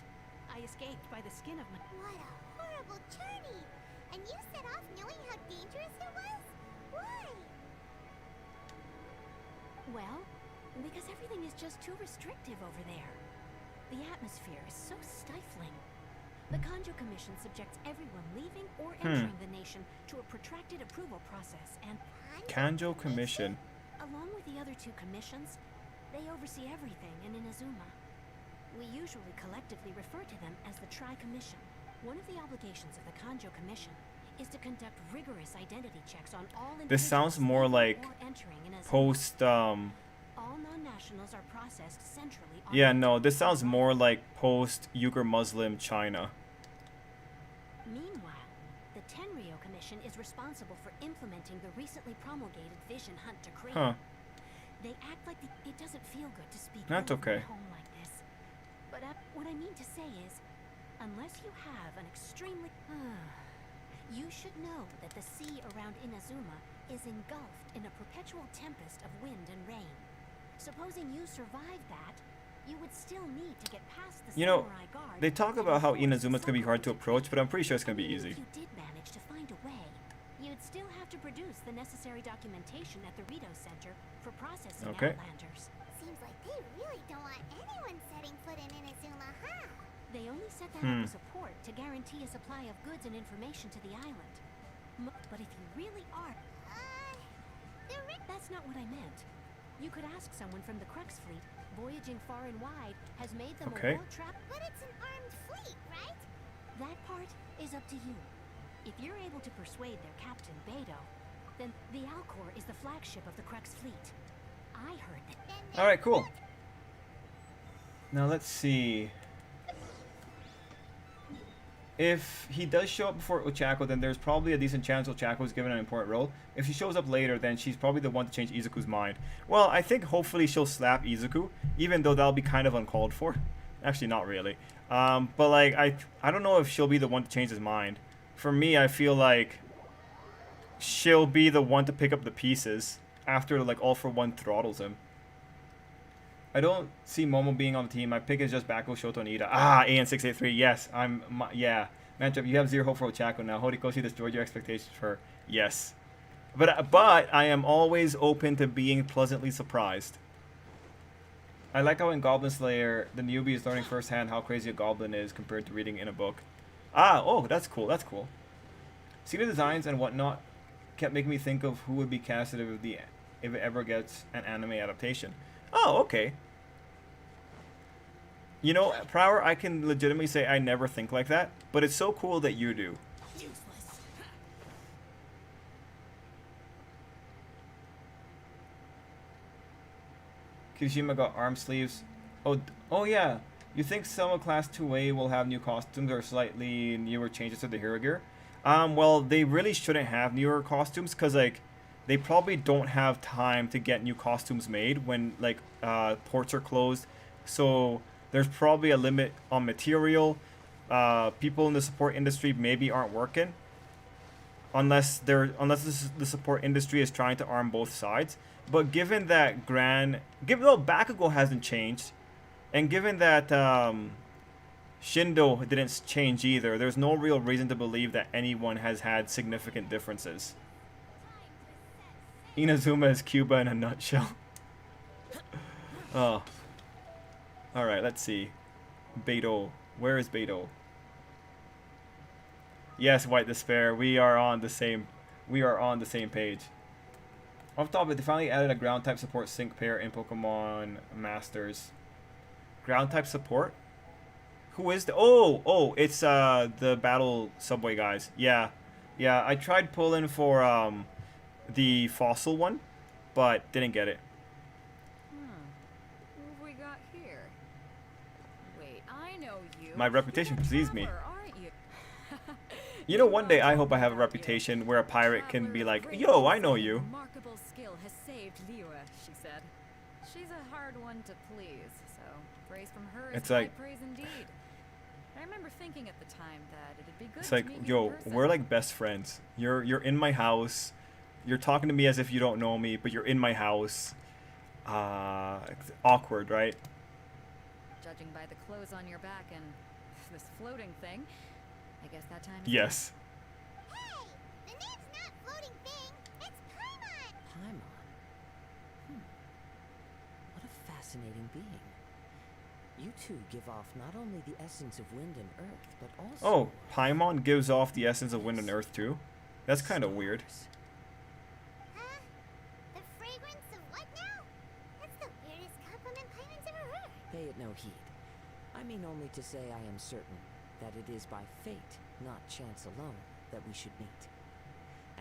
I escaped by the skin of my... What a horrible journey! And you set off knowing how dangerous it was? Why? Well, because everything is just too restrictive over there. The atmosphere is so stifling. The Kanjo Commission subjects everyone leaving or entering the nation to a protracted approval process, and Kanjo Commission. along with the other 2 commissions, they oversee everything in Inazuma. We usually collectively refer to them as the Tri-Commission. One of the obligations of the Kanjo Commission is to conduct rigorous identity checks on all individuals This sounds more like or entering Inazuma. post, All non-nationals are processed centrally on... Yeah, no, this sounds more like post Uyghur Muslim China. Meanwhile, the Tenryo Commission is responsible for implementing the recently promulgated Vision Hunt Decree. Huh. They act like it doesn't feel good to speak That's ill of okay. my home like this. But what I mean to say is, unless you have an extremely... you should know that the sea around Inazuma is engulfed in a perpetual tempest of wind and rain. Supposing you survive that, You would still need to get past the You know, samurai guard. they talk and about how force Inazuma's gonna be hard to Sakura approach, but I'm pretty sure it's gonna be Even easy. if you did manage to find a way, you'd still have to produce the necessary documentation at the Rito Center for processing Okay. Outlanders. Seems like they really don't want anyone setting foot in Inazuma, huh? They only set that up as a port to guarantee a supply of goods and information to the island. But if you really are, that's not what I meant. You could ask someone from the Crux fleet. Voyaging far and wide has made them Okay. a world trap. But it's an armed fleet, right? That part is up to you. If you're able to persuade their captain, Beidou, then the Alcor is the flagship of the Crux fleet. I heard that. Then Alright, cool. Now let's see. If he does show up before Ochako, then there's probably a decent chance Ochako is given an important role. If she shows up later, then she's probably the one to change Izuku's mind. Well, I think hopefully she'll slap Izuku, even though that'll be kind of uncalled for. Actually, not really. But like, I don't know if she'll be the one to change his mind. For me, I feel like she'll be the one to pick up the pieces after like All For One throttles him. I don't see Momo being on the team. My pick is just Bako, Shoto, and Ida. Ah, AN683. Yes, yeah. Matchup, you have zero hope for Ochako now. Horikoshi destroyed your expectations for her. Yes. But I am always open to being pleasantly surprised. I like how in Goblin Slayer, the newbie is learning firsthand how crazy a goblin is compared to reading in a book. Ah, oh, that's cool. That's cool. See the designs and whatnot kept making me think of who would be casted if it ever gets an anime adaptation. Oh, okay. You know, Prower, I can legitimately say I never think like that, but it's so cool that you do. Useless. Kirishima got arm sleeves. Oh yeah. You think Selma Class 2A will have new costumes or slightly newer changes to the hero gear? Well, they really shouldn't have newer costumes because, like, they probably don't have time to get new costumes made when, like, ports are closed. So there's probably a limit on material. People in the support industry maybe aren't working. Unless the support industry is trying to arm both sides. But given that Bakugo hasn't changed, and given that Shindo didn't change either, there's no real reason to believe that anyone has had significant differences. Inazuma is Cuba in a nutshell. Oh. Alright, let's see. Beidou. Where is Beidou? Yes, White Despair. We are on the same page. Off topic, they finally added a ground type support sync pair in Pokemon Masters. Ground type support? Who is the it's the battle subway guys. Yeah. I tried pulling for the fossil one, but didn't get it. What have we got here? Wait, I know you. My reputation You're a precedes me. traveler, aren't you? You know, one day I hope I have a reputation where a pirate can be like, yo, I know you. Remarkable skill has saved Liwa, she said. She's a hard one to please, so praise from her is It's high like- praise indeed. I remember thinking at the time that it'd be good It's to like, meet you in yo, person. we're like best friends. You're in my house. You're talking to me as if you don't know me, but you're in my house. It's awkward, right? Judging by the clothes on your back and this floating thing, I guess that time is Yes. Hey! The name's not Floating Thing, it's Paimon! Paimon? What a fascinating being. You two give off not only the essence of wind and earth, but also... Oh, Paimon gives off the essence of wind and earth too? That's kind of weird. Huh? The fragrance of what now? That's the weirdest compliment Paimon's ever heard. Pay it no heed. I mean only to say I am certain that it is by fate, not chance alone, that we should meet.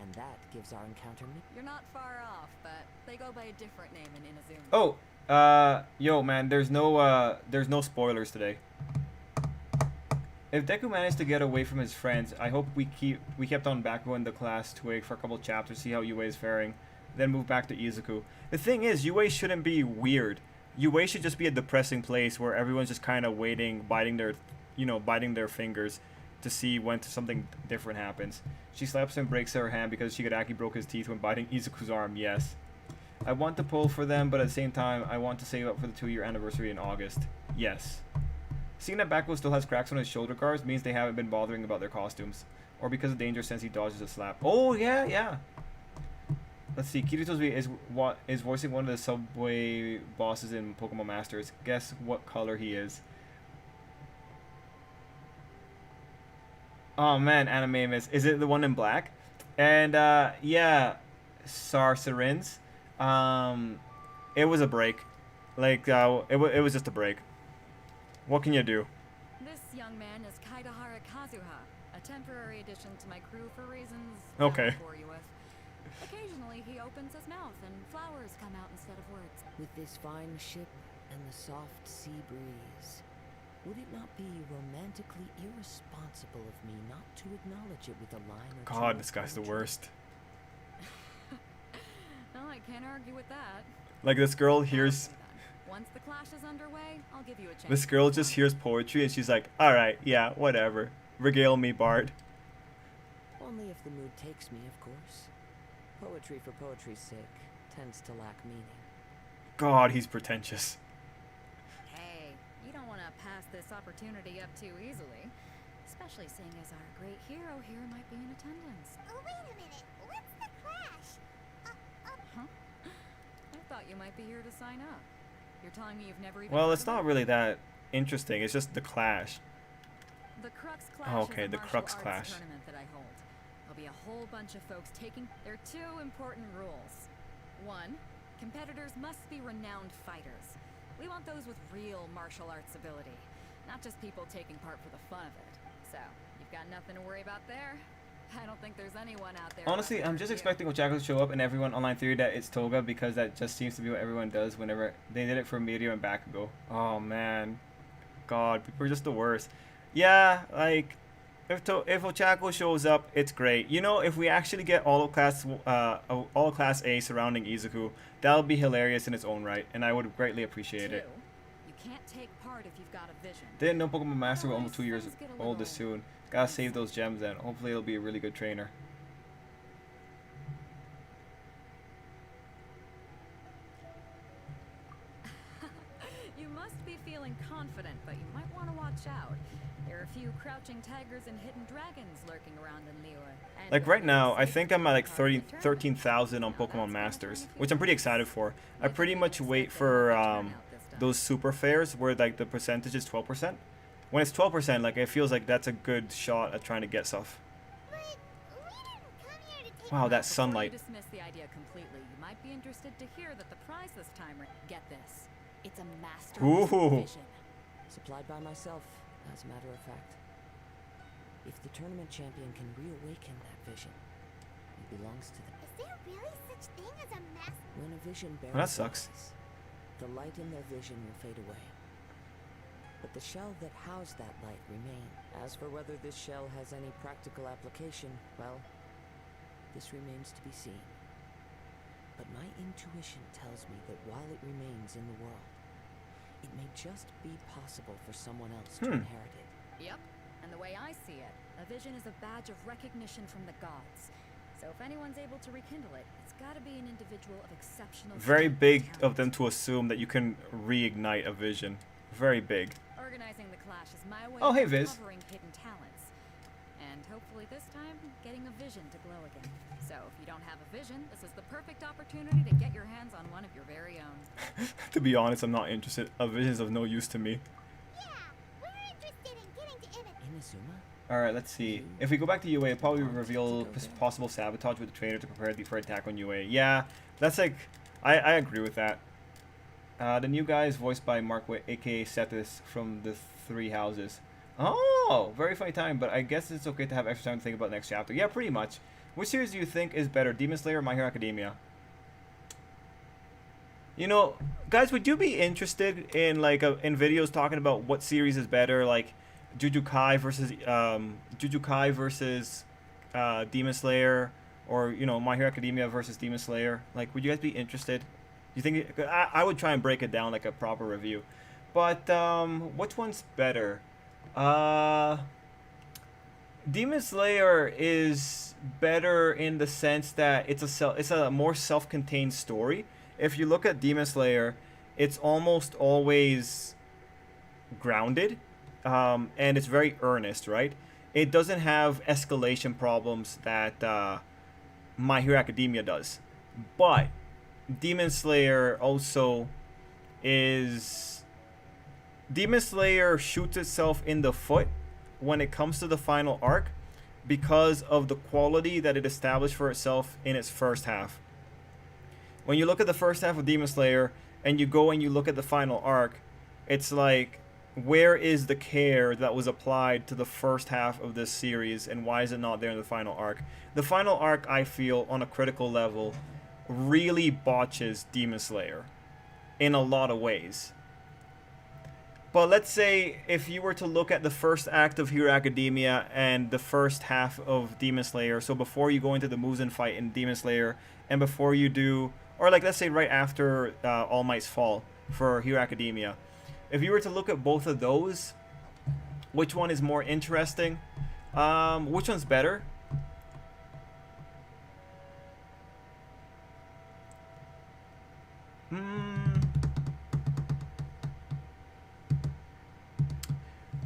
And that gives our encounter You're not far off, but they go by a different name in Inazuma. Oh, yo, man, there's no spoilers today. If Deku managed to get away from his friends, I hope we kept on Bakugo in the class Twig for a couple chapters, see how Yue is faring, then move back to Izuku. The thing is, Yue shouldn't be weird. Yue should just be a depressing place where everyone's just kind of waiting, biting their fingers to see when something different happens. She slaps him and breaks her hand because Shigaraki broke his teeth when biting Izuku's arm. Yes. I want to pull for them, but at the same time, I want to save up for the 2-year anniversary in August. Yes. Seeing that Bakugo still has cracks on his shoulder guards means they haven't been bothering about their costumes. Or because of danger since he dodges a slap. Oh, yeah, yeah. Let's see. Kirito's is voicing one of the subway bosses in Pokemon Masters. Guess what color he is. Oh, man, Anime Miss. Is it the one in black? And, yeah, Sarcerins. It was a break. Like, it was just a break. What can you do? This young man is Kaidahara Kazuha, a temporary addition to my crew for reasons Okay. I'll bore you with. Occasionally, he opens his mouth and flowers come out instead of words. With this fine ship and the soft sea breeze, would it not be romantically irresponsible of me not to acknowledge it with a line or two God, of this guy's the poetry? worst. Well, I can't argue with that. Like, this girl hears... Okay, then. Once the clash is underway, I'll give you a chance. This girl just hears poetry and she's like, alright, yeah, whatever. Regale me, Bard. Only if the mood takes me, of course. Poetry for poetry's sake tends to lack meaning. God, he's pretentious. Hey, you don't want to pass this opportunity up too easily. Especially seeing as our great hero here might be in attendance. Oh, wait a minute. What's the clash? Huh? I thought you might be here to sign up. You're telling me you've never even Well, heard it's of not it? really that interesting. It's just the clash. The Crux Clash Oh, okay, is a the martial Crux arts Clash. tournament that I hold. There'll be a whole bunch of folks taking... There are two important rules. One, competitors must be renowned fighters. We want those with real martial arts ability, not just people taking part for the fun of it. So, you've got nothing to worry about there. I don't think there's anyone out there... Honestly, I'm just expecting Ochako to show up and everyone online theory that it's Toga because that just seems to be what everyone does whenever they did it for Meteor and Bakugo. Oh, man. God, people are just the worst. Yeah, like, if Ochako shows up, it's great. You know, if we actually get all of class A surrounding Izuku, that'll be hilarious in its own right, and I would greatly appreciate it. You can't take part if you've got a vision. Didn't know Pokemon Master were almost Otherwise, 2 years things get a old this little soon. Gotta save those gems then. Hopefully it'll be a really good trainer. You must be feeling confident, but you might want to watch out. There are a few crouching tigers and hidden dragons lurking around in Liyue. And Like right before now, you I say think I'm at like part of the 13,000 on tournament, now Pokemon that's gonna Masters, turn a few which I'm pretty heads. excited for. I Like, pretty can't much wait expect a for healthy turnout this time. those super fairs where like the percentage is 12%. When it's 12%, like it feels like that's a good shot at trying to get stuff. But we didn't come here to take... Wow, that Before sunlight. you dismiss the idea completely, you might be interested to hear that the prize this time, get this, it's a master's Ooh. vision. Supplied by myself, as a matter of fact. If the tournament champion can reawaken that vision, it belongs to them. Is there really such thing as a master? When a vision bears Well, that sucks. witness, the light in their vision will fade away. But the shell that housed that light remain. As for whether this shell has any practical application, well, this remains to be seen. But my intuition tells me that while it remains in the world, it may just be possible for someone else to inherit it. Yep, and the way I see it, a vision is a badge of recognition from the gods. So if anyone's able to rekindle it, it's gotta be an individual of exceptional Very skill and big talent. of them to assume that you can reignite a vision. Very big. Organizing the clash is my way Oh, hey, of Viz. uncovering hidden talents. And hopefully this time, getting a vision to glow again. So if you don't have a vision, this is the perfect opportunity to get your hands on one of your very own. To be honest, I'm not interested. A vision's of no use to me. Yeah, we're interested in getting to Inazuma? Alright, let's see. If we go back to UA, it'll probably reveal possible sabotage with the trainer to prepare for attack on UA. Yeah, that's like... I agree with that. The new guy is voiced by Mark Witt, aka Cetus from the Three Houses. Oh, very funny time, but I guess it's okay to have extra time to think about next chapter. Yeah, pretty much. Which series do you think is better, Demon Slayer or My Hero Academia? You know, guys, would you be interested in like in videos talking about what series is better, like Jujutsu versus Demon Slayer, or you know My Hero Academia versus Demon Slayer? Like, would you guys be interested? You think I would try and break it down like a proper review, but which one's better? Demon Slayer is better in the sense that it's a more self-contained story. If you look at Demon Slayer, it's almost always grounded, and it's very earnest, right? It doesn't have escalation problems that My Hero Academia does. But Demon Slayer also is... Demon Slayer shoots itself in the foot when it comes to the final arc because of the quality that it established for itself in its first half. When you look at the first half of Demon Slayer and you go and you look at the final arc, it's like, where is the care that was applied to the first half of this series, and why is it not there in the final arc? The final arc, I feel, on a critical level, really botches Demon Slayer in a lot of ways. But let's say if you were to look at the first act of Hero Academia and the first half of Demon Slayer, so before you go into the Muzan fight in Demon Slayer, and before you do, or like let's say right after All Might's Fall for Hero Academia, if you were to look at both of those, which one is more interesting? Which one's better?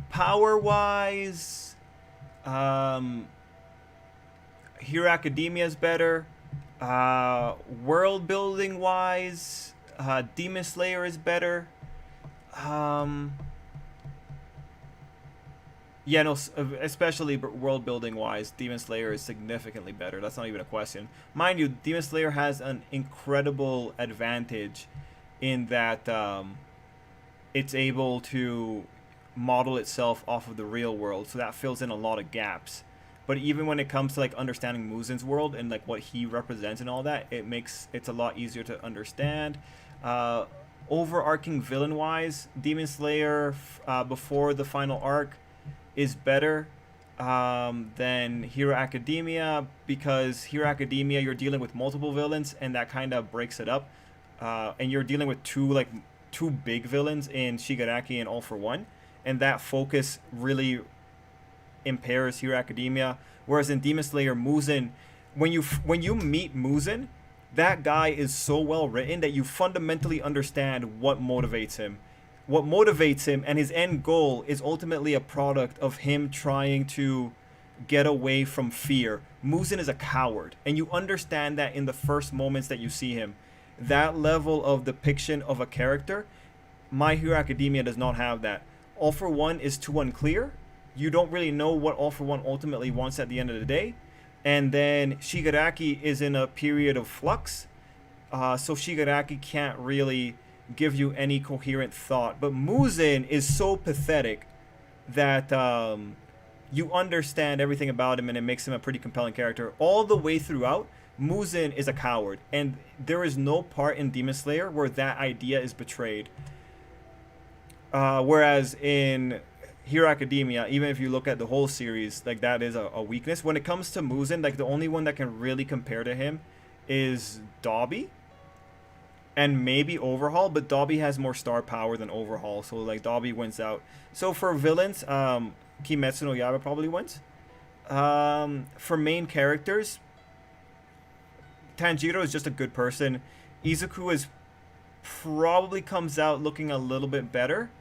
Power-wise, Hero Academia is better. World building wise, Demon Slayer is better. Yeah, no, especially world building wise, Demon Slayer is significantly better. That's not even a question. Mind you, Demon Slayer has an incredible advantage in that it's able to model itself off of the real world, so that fills in a lot of gaps. But even when it comes to like understanding Muzan's world and like what he represents and all that, it's a lot easier to understand. Overarching villain wise, Demon Slayer before the final arc is better than Hero Academia, because Hero Academia you're dealing with multiple villains and that kind of breaks it up, and you're dealing with two big villains in Shigaraki and All for One, and that focus really impairs Hero Academia. Whereas in Demon Slayer, Muzan, when you meet Muzan, that guy is so well written that you fundamentally understand what motivates him. What motivates him, and his end goal is ultimately a product of him trying to get away from fear. Muzan is a coward, and you understand that in the first moments that you see him. That level of depiction of a character, My Hero Academia does not have that. All for One is too unclear. You don't really know what All for One ultimately wants at the end of the day. And then Shigaraki is in a period of flux, so Shigaraki can't really give you any coherent thought. But Muzan is so pathetic that you understand everything about him, and it makes him a pretty compelling character. All the way throughout, Muzan is a coward, and there is no part in Demon Slayer where that idea is betrayed. Whereas in Hero Academia, even if you look at the whole series, like that is a weakness. When it comes to Muzan, like the only one that can really compare to him is Dobby and maybe Overhaul, but Dobby has more star power than Overhaul, so like Dobby wins out. So for villains, Kimetsu no Yaiba probably wins. For main characters, Tanjiro is just a good person. Izuku is probably comes out looking a little bit better.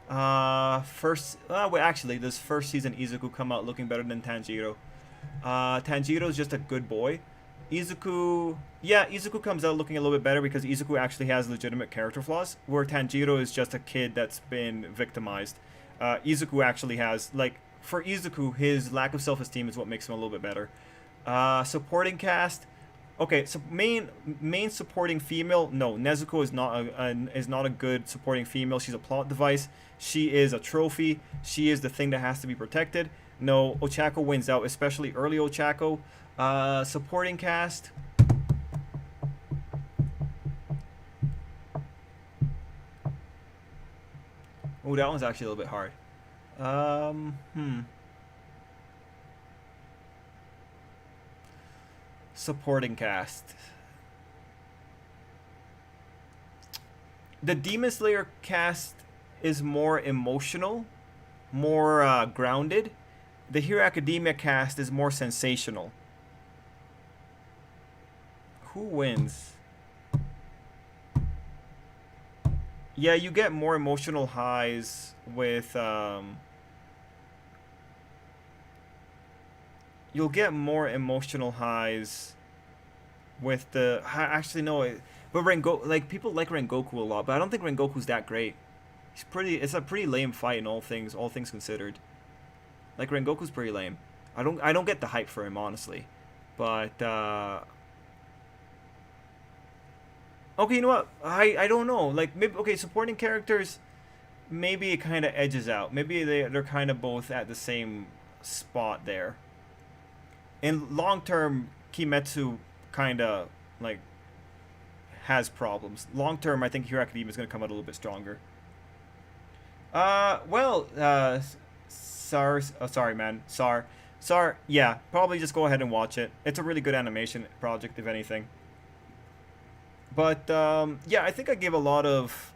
Actually, this first season Izuku come out looking better than Tanjiro. Tanjiro is just a good boy. Izuku comes out looking a little bit better because Izuku actually has legitimate character flaws, where Tanjiro is just a kid that's been victimized. Izuku actually has, like, for Izuku, his lack of self-esteem is what makes him a little bit better. Supporting cast. Okay, so main supporting female. No, Nezuko is not a good supporting female. She's a plot device. She is a trophy. She is the thing that has to be protected. No, Ochako wins out, especially early Ochako. Supporting cast. Oh, that one's actually a little bit hard. Supporting cast. The Demon Slayer cast is more emotional, more grounded. The Hero Academia cast is more sensational. Who wins? Yeah, you get more emotional highs with you'll get more emotional highs with the actually no, but Rengoku, like people like Rengoku a lot, but I don't think Rengoku's that great. He's pretty. It's a pretty lame fight in all things considered. Like Rengoku's pretty lame. I don't get the hype for him honestly, but okay, you know what? I don't know. Like maybe okay, supporting characters, maybe it kind of edges out. Maybe they're kind of both at the same spot there. In long term, Kimetsu kind of like has problems. Long term, I think Hero Academia is going to come out a little bit stronger. Well, sorry, man. Sar, yeah, probably just go ahead and watch it. It's a really good animation project, if anything. But, yeah, I think I gave a lot of...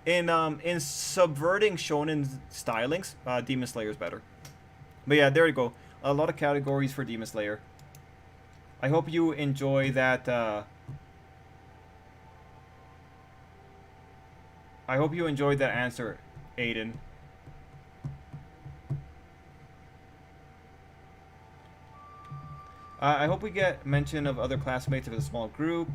in subverting shonen stylings, Demon Slayer is better. But yeah, there you go. A lot of categories for Demon Slayer. I hope you enjoy that, I hope you enjoyed that answer, Aiden. I hope we get mention of other classmates of a small group.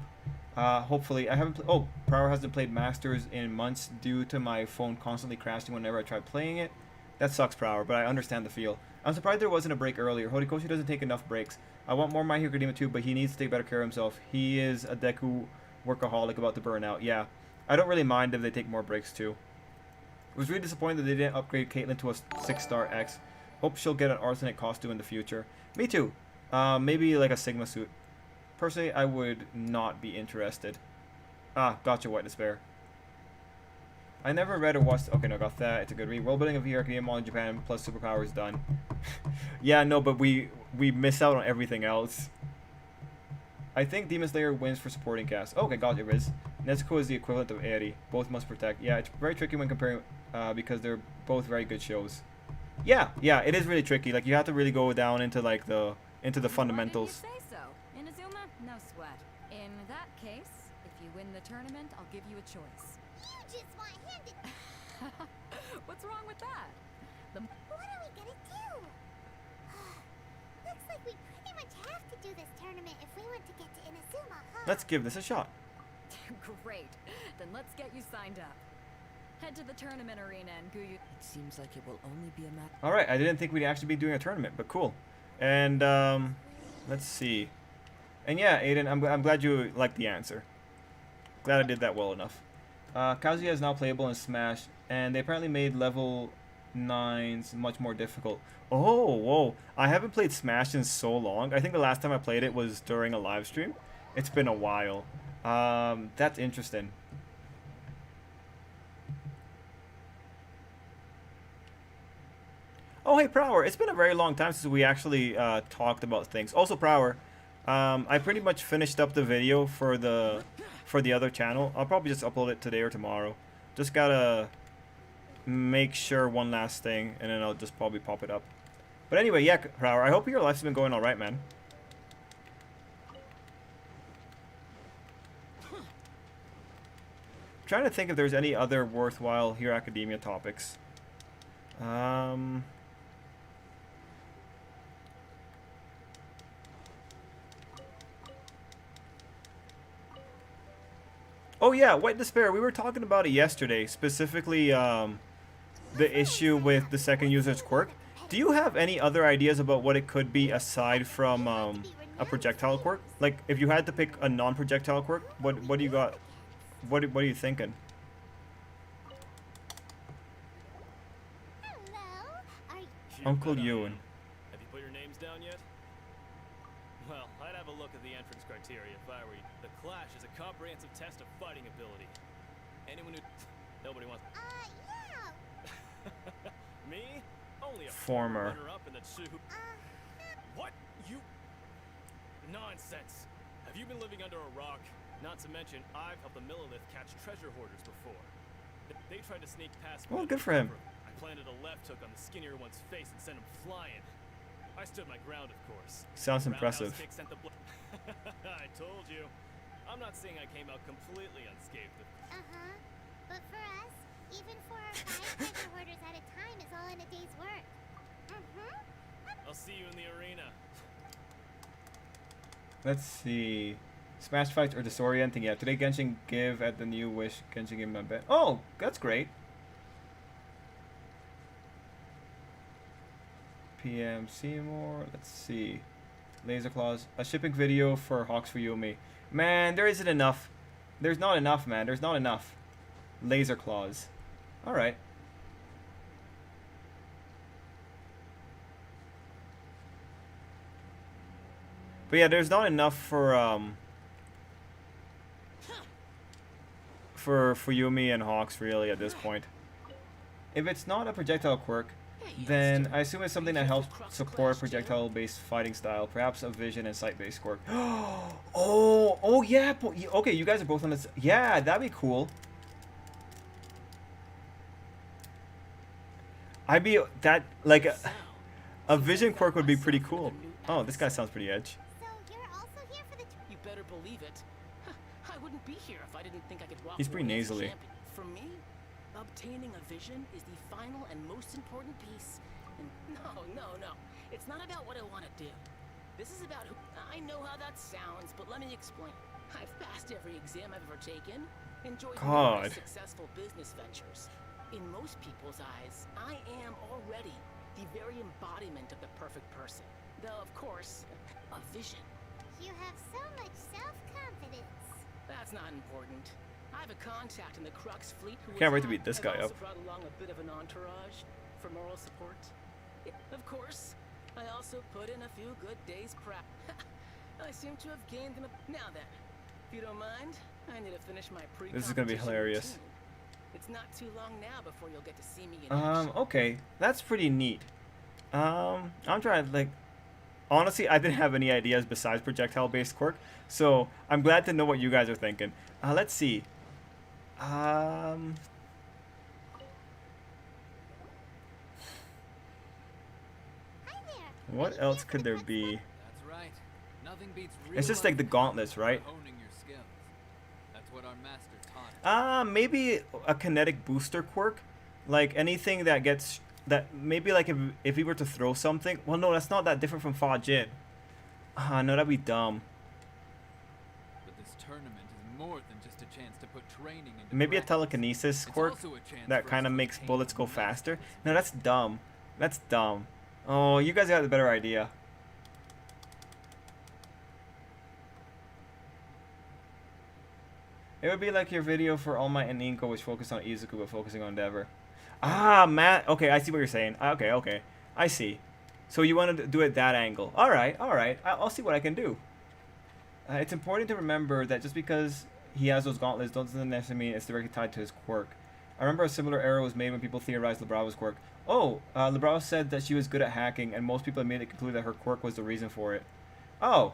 Hopefully, I haven't. Prower hasn't played Masters in months due to my phone constantly crashing whenever I try playing it. That sucks, Prower, but I understand the feel. I'm surprised there wasn't a break earlier. Horikoshi doesn't take enough breaks. I want more My Hero Academia too, but he needs to take better care of himself. He is a Deku workaholic about to burn out. Yeah, I don't really mind if they take more breaks too. I was really disappointed that they didn't upgrade Caitlyn to a 6-star X. Hope she'll get an arsenic costume in the future. Me too. Maybe like a Sigma suit. Personally, I would not be interested. Ah, gotcha, White Despair. I never read or watched... Okay, no, got that. It's a good read. World building of Hero Academia in Japan plus superpowers done. Yeah, no, but we miss out on everything else. I think Demon Slayer wins for supporting cast. Okay, gotcha, Riz. Nezuko is the equivalent of Eri. Both must protect. Yeah, it's very tricky when comparing because they're both very good shows. Yeah, it is really tricky. Like, you have to really go down into, like, the fundamentals. Why did you say so? Inazuma, no sweat. In that case, if you win the tournament, I'll give you a choice. You just want him to... What's wrong with that? What are we gonna do? Looks like we pretty much have to do this tournament if we want to get to Inazuma, huh? Let's give this a shot. Great. Then let's get you signed up. Head to the tournament arena and Guyu. It seems like it will only be a matter. All right, I didn't think we'd actually be doing a tournament, but cool. And let's see. And yeah, Aiden, I'm glad you liked the answer. Glad I did that well enough. Kazuya is now playable in Smash, and they apparently made level 9s much more difficult. Oh, whoa. I haven't played Smash in so long. I think the last time I played it was during a live stream. It's been a while. That's interesting. Oh, hey, Prower. It's been a very long time since we actually talked about things. Also, Prower, I pretty much finished up the video for the other channel. I'll probably just upload it today or tomorrow. Just gotta make sure one last thing, and then I'll just probably pop it up. But anyway, yeah, Prower, I hope your life's been going all right, man. Trying to think if there's any other worthwhile Hero Academia topics. Oh yeah, White Despair. We were talking about it yesterday, specifically the issue with the second user's quirk. Do you have any other ideas about what it could be aside from a projectile quirk? Like, if you had to pick a non-projectile quirk, what do you got? What are you thinking? Hello? Are you... Uncle Ewan. Have you put your names down yet? Well, I'd have a look at the entrance criteria if I were you. The Clash is a comprehensive test of fighting ability. Anyone who... Nobody wants... yeah. Me? Only a Former. runner-up in the two... What? You... Nonsense. Have you been living under a rock? Not to mention, I've helped the Millilith catch treasure hoarders before. They tried to sneak past me. Well, good for him. I planted a left hook on the skinnier one's face and sent him flying. I stood my ground, of course. Sounds impressive. I told you. I'm not saying I came out completely unscathed. Uh-huh. But for us, even 4 or 5 treasure hoarders at a time is all in a day's work. I'll see you in the arena. Let's see. Smash fights or disorienting? Yeah, today Genshin give at the new Wish. Genshin give him a bet. Oh, that's great. PM Seymour. Let's see. Laser Claws. A shipping video for Hawks for Yumi. Man, there isn't enough. There's not enough, man. There's not enough. Laser Claws. Alright. But yeah, there's not enough for Yumi and Hawks really at this point. If it's not a projectile quirk, then I assume it's something that helps support projectile-based fighting style, perhaps a vision and sight-based quirk. Oh yeah. Okay, you guys are both on this. Yeah, that'd be cool. I'd be that like a vision quirk would be pretty cool. Oh, this guy sounds pretty edge. So you're also here for the You better believe it. I wouldn't be here if I didn't think I could walk He's pretty away as a nasally. champion. For me, obtaining a vision is the final and most important piece. And no. It's not about what I want to do. This is about who. I know how that sounds, but let me explain. I've passed every exam I've ever taken. Enjoyed God. numerous successful business ventures. In most people's eyes, I am already the very embodiment of the perfect person. Though, of course, a vision. You have so much self-confidence. That's not important. I have a contact in the Crux fleet who Can't was wait to beat this I've guy also up. brought along a bit of an entourage for moral support. Of course, I also put in a few good days prep. I seem to have gained them. Now then, if you don't mind, I need to finish my pre. This is gonna be hilarious. Routine. It's not too long now before you'll get to see me in action. Okay, that's pretty neat. I'm trying to like. Honestly, I didn't have any ideas besides projectile-based quirk, so I'm glad to know what you guys are thinking. Let's see. Hi there. What else could there be? That's right. Nothing beats real It's just like the life gauntlets, right? honing your skills. That's what our master taught us. Maybe a kinetic booster quirk, like anything that gets that. Maybe like if we were to throw something. Well, no, that's not that different from Fa Jin. No, that'd be dumb. But this tournament is more than just a chance to put training into Maybe a practice. telekinesis It's quirk also a chance that for kind us of to makes obtain bullets go new faster. mastery. No, that's dumb. That's dumb. Oh, you guys got the better idea. It would be like your video for All Might and Inko, which focused on Izuku but focusing on Endeavor. Matt. Okay, I see what you're saying. Okay. I see. So you want to do it that angle. All right. I'll see what I can do. It's important to remember that just because he has those gauntlets doesn't necessarily mean it's directly tied to his quirk. I remember a similar error was made when people theorized Librava's quirk. Librava said that she was good at hacking, and most people immediately concluded that her quirk was the reason for it. Oh.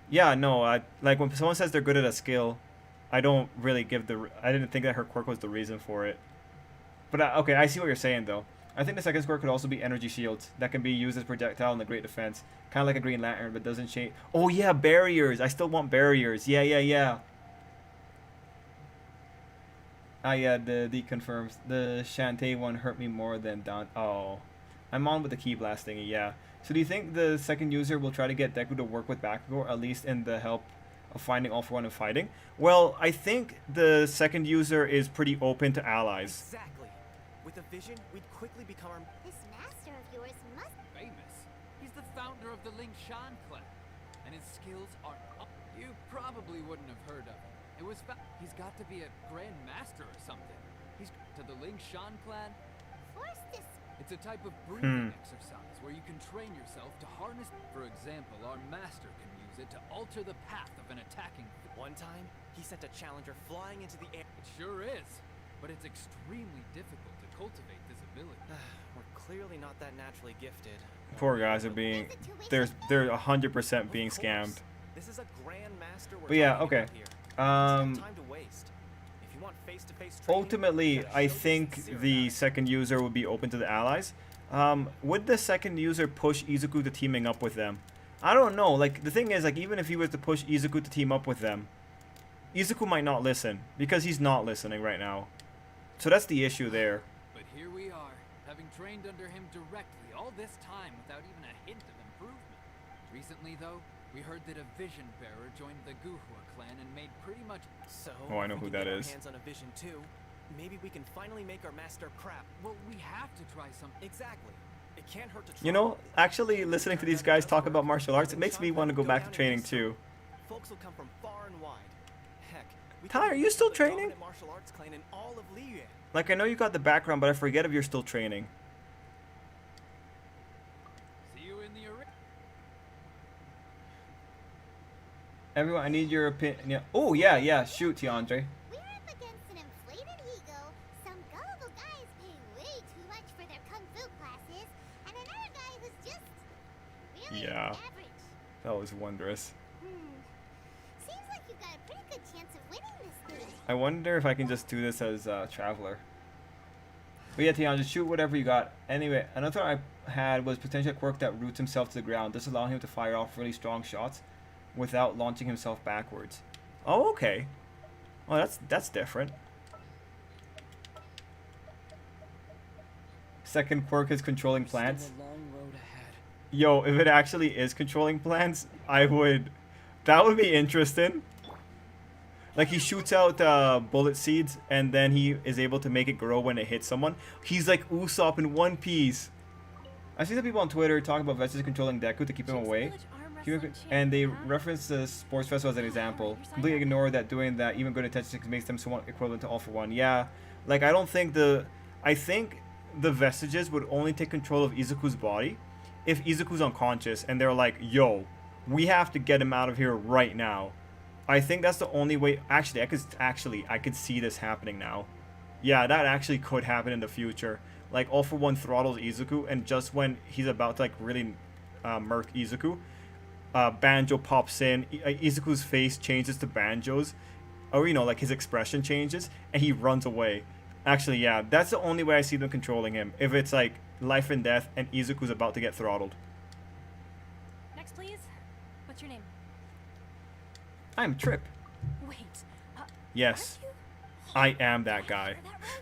Yeah, no, like when someone says they're good at a skill, I don't really I didn't think that her quirk was the reason for it. But, okay, I see what you're saying, though. I think the second quirk could also be energy shields that can be used as projectile in the Great Defense. Kind of like a Green Lantern, but doesn't change. Oh, yeah, barriers. I still want barriers. Yeah. Yeah, the confirms. The Shantae one hurt me more than Don. Oh. I'm on with the key blasting, yeah. So do you think the second user will try to get Deku to work with Bakugo, at least in the help of finding All for One and fighting? Well, I think the second user is pretty open to allies. Exactly. With a vision, we'd quickly become our... This master of yours must... Famous. He's the founder of the Ling Shan clan, and his skills are up. You probably wouldn't have heard of him. It was he's got to be a grand master or something. He's to the Ling Shan clan. Force this... It's a type of breathing exercise where you can train yourself to harness. For example, our master can use it to alter the path of an attacking. One time, he sent a challenger flying into the air. It sure is, but it's extremely difficult to cultivate this ability. We're clearly not that naturally gifted. Poor guys are being... They're 100% being Of course. scammed. This is a grand master we're But yeah, talking okay. about here. There's no time to waste. If you want face-to-face training, Ultimately, you gotta I show this think sincere the about it. second user would be open to the allies. Would the second user push Izuku to teaming up with them? I don't know. Like, the thing is, like, even if he was to push Izuku to team up with them, Izuku might not listen, because he's not listening right now. So that's the issue there. But here we are, having trained under him directly all this time without even a hint of improvement. Recently, though, we heard that a vision bearer joined the Guhua clan and made pretty much. So, Oh, I know if we who can that get our is. hands on a vision too, maybe we can finally make our master crap. Well, we have to try some. Exactly. It can't hurt to try. You know, actually listening to these guys talk about martial arts, it makes me want to go back to training too. Folks will come from far and wide. Heck, we Ty, could are even you still build a training? dominant martial arts clan in all of Liyue. Like, I know you got the background, but I forget if you're still training. See you in the arena. Everyone, I need your opinion. Yeah. Oh, yeah, shoot, Tiandre. We're up against an inflated ego, some gullible guys pay way too much for their kung fu classes, and another guy who's just really Yeah. average. That was wondrous. Seems like you've got a pretty good chance of winning this thing. I wonder if I can just do this as Traveler. But yeah, Tiandre, shoot whatever you got. Anyway, another I had was potential quirk that roots himself to the ground, thus allowing him to fire off really strong shots without launching himself backwards. Oh, okay. Oh, that's different. Second quirk is controlling plants. Still a long road ahead. Yo, if it actually is controlling plants, that would be interesting. Like, he shoots out bullet seeds, and then he is able to make it grow when it hits someone. He's like Usopp in One Piece. I see some people on Twitter talk about Vestige controlling Deku to keep him away. And they reference the sports festival as an example. Completely ignore that doing that even good intentions makes them somewhat equivalent to All For One. Yeah, like, I think the Vestiges would only take control of Izuku's body if Izuku's unconscious and they're like, yo, we have to get him out of here right now. I think that's the only way. Actually, I could see this happening now. Yeah, that actually could happen in the future. Like, All For One throttles Izuku, and just when he's about to, like, really murk Izuku, Banjo pops in. Izuku's face changes to Banjo's, or, you know, like, his expression changes, and he runs away. Actually, yeah, that's the only way I see them controlling him. If it's like life and death, and Izuku's about to get throttled. Next, please. What's your name? I'm Trip. Wait. Yes, Aren't you? I am that guy. Is that right?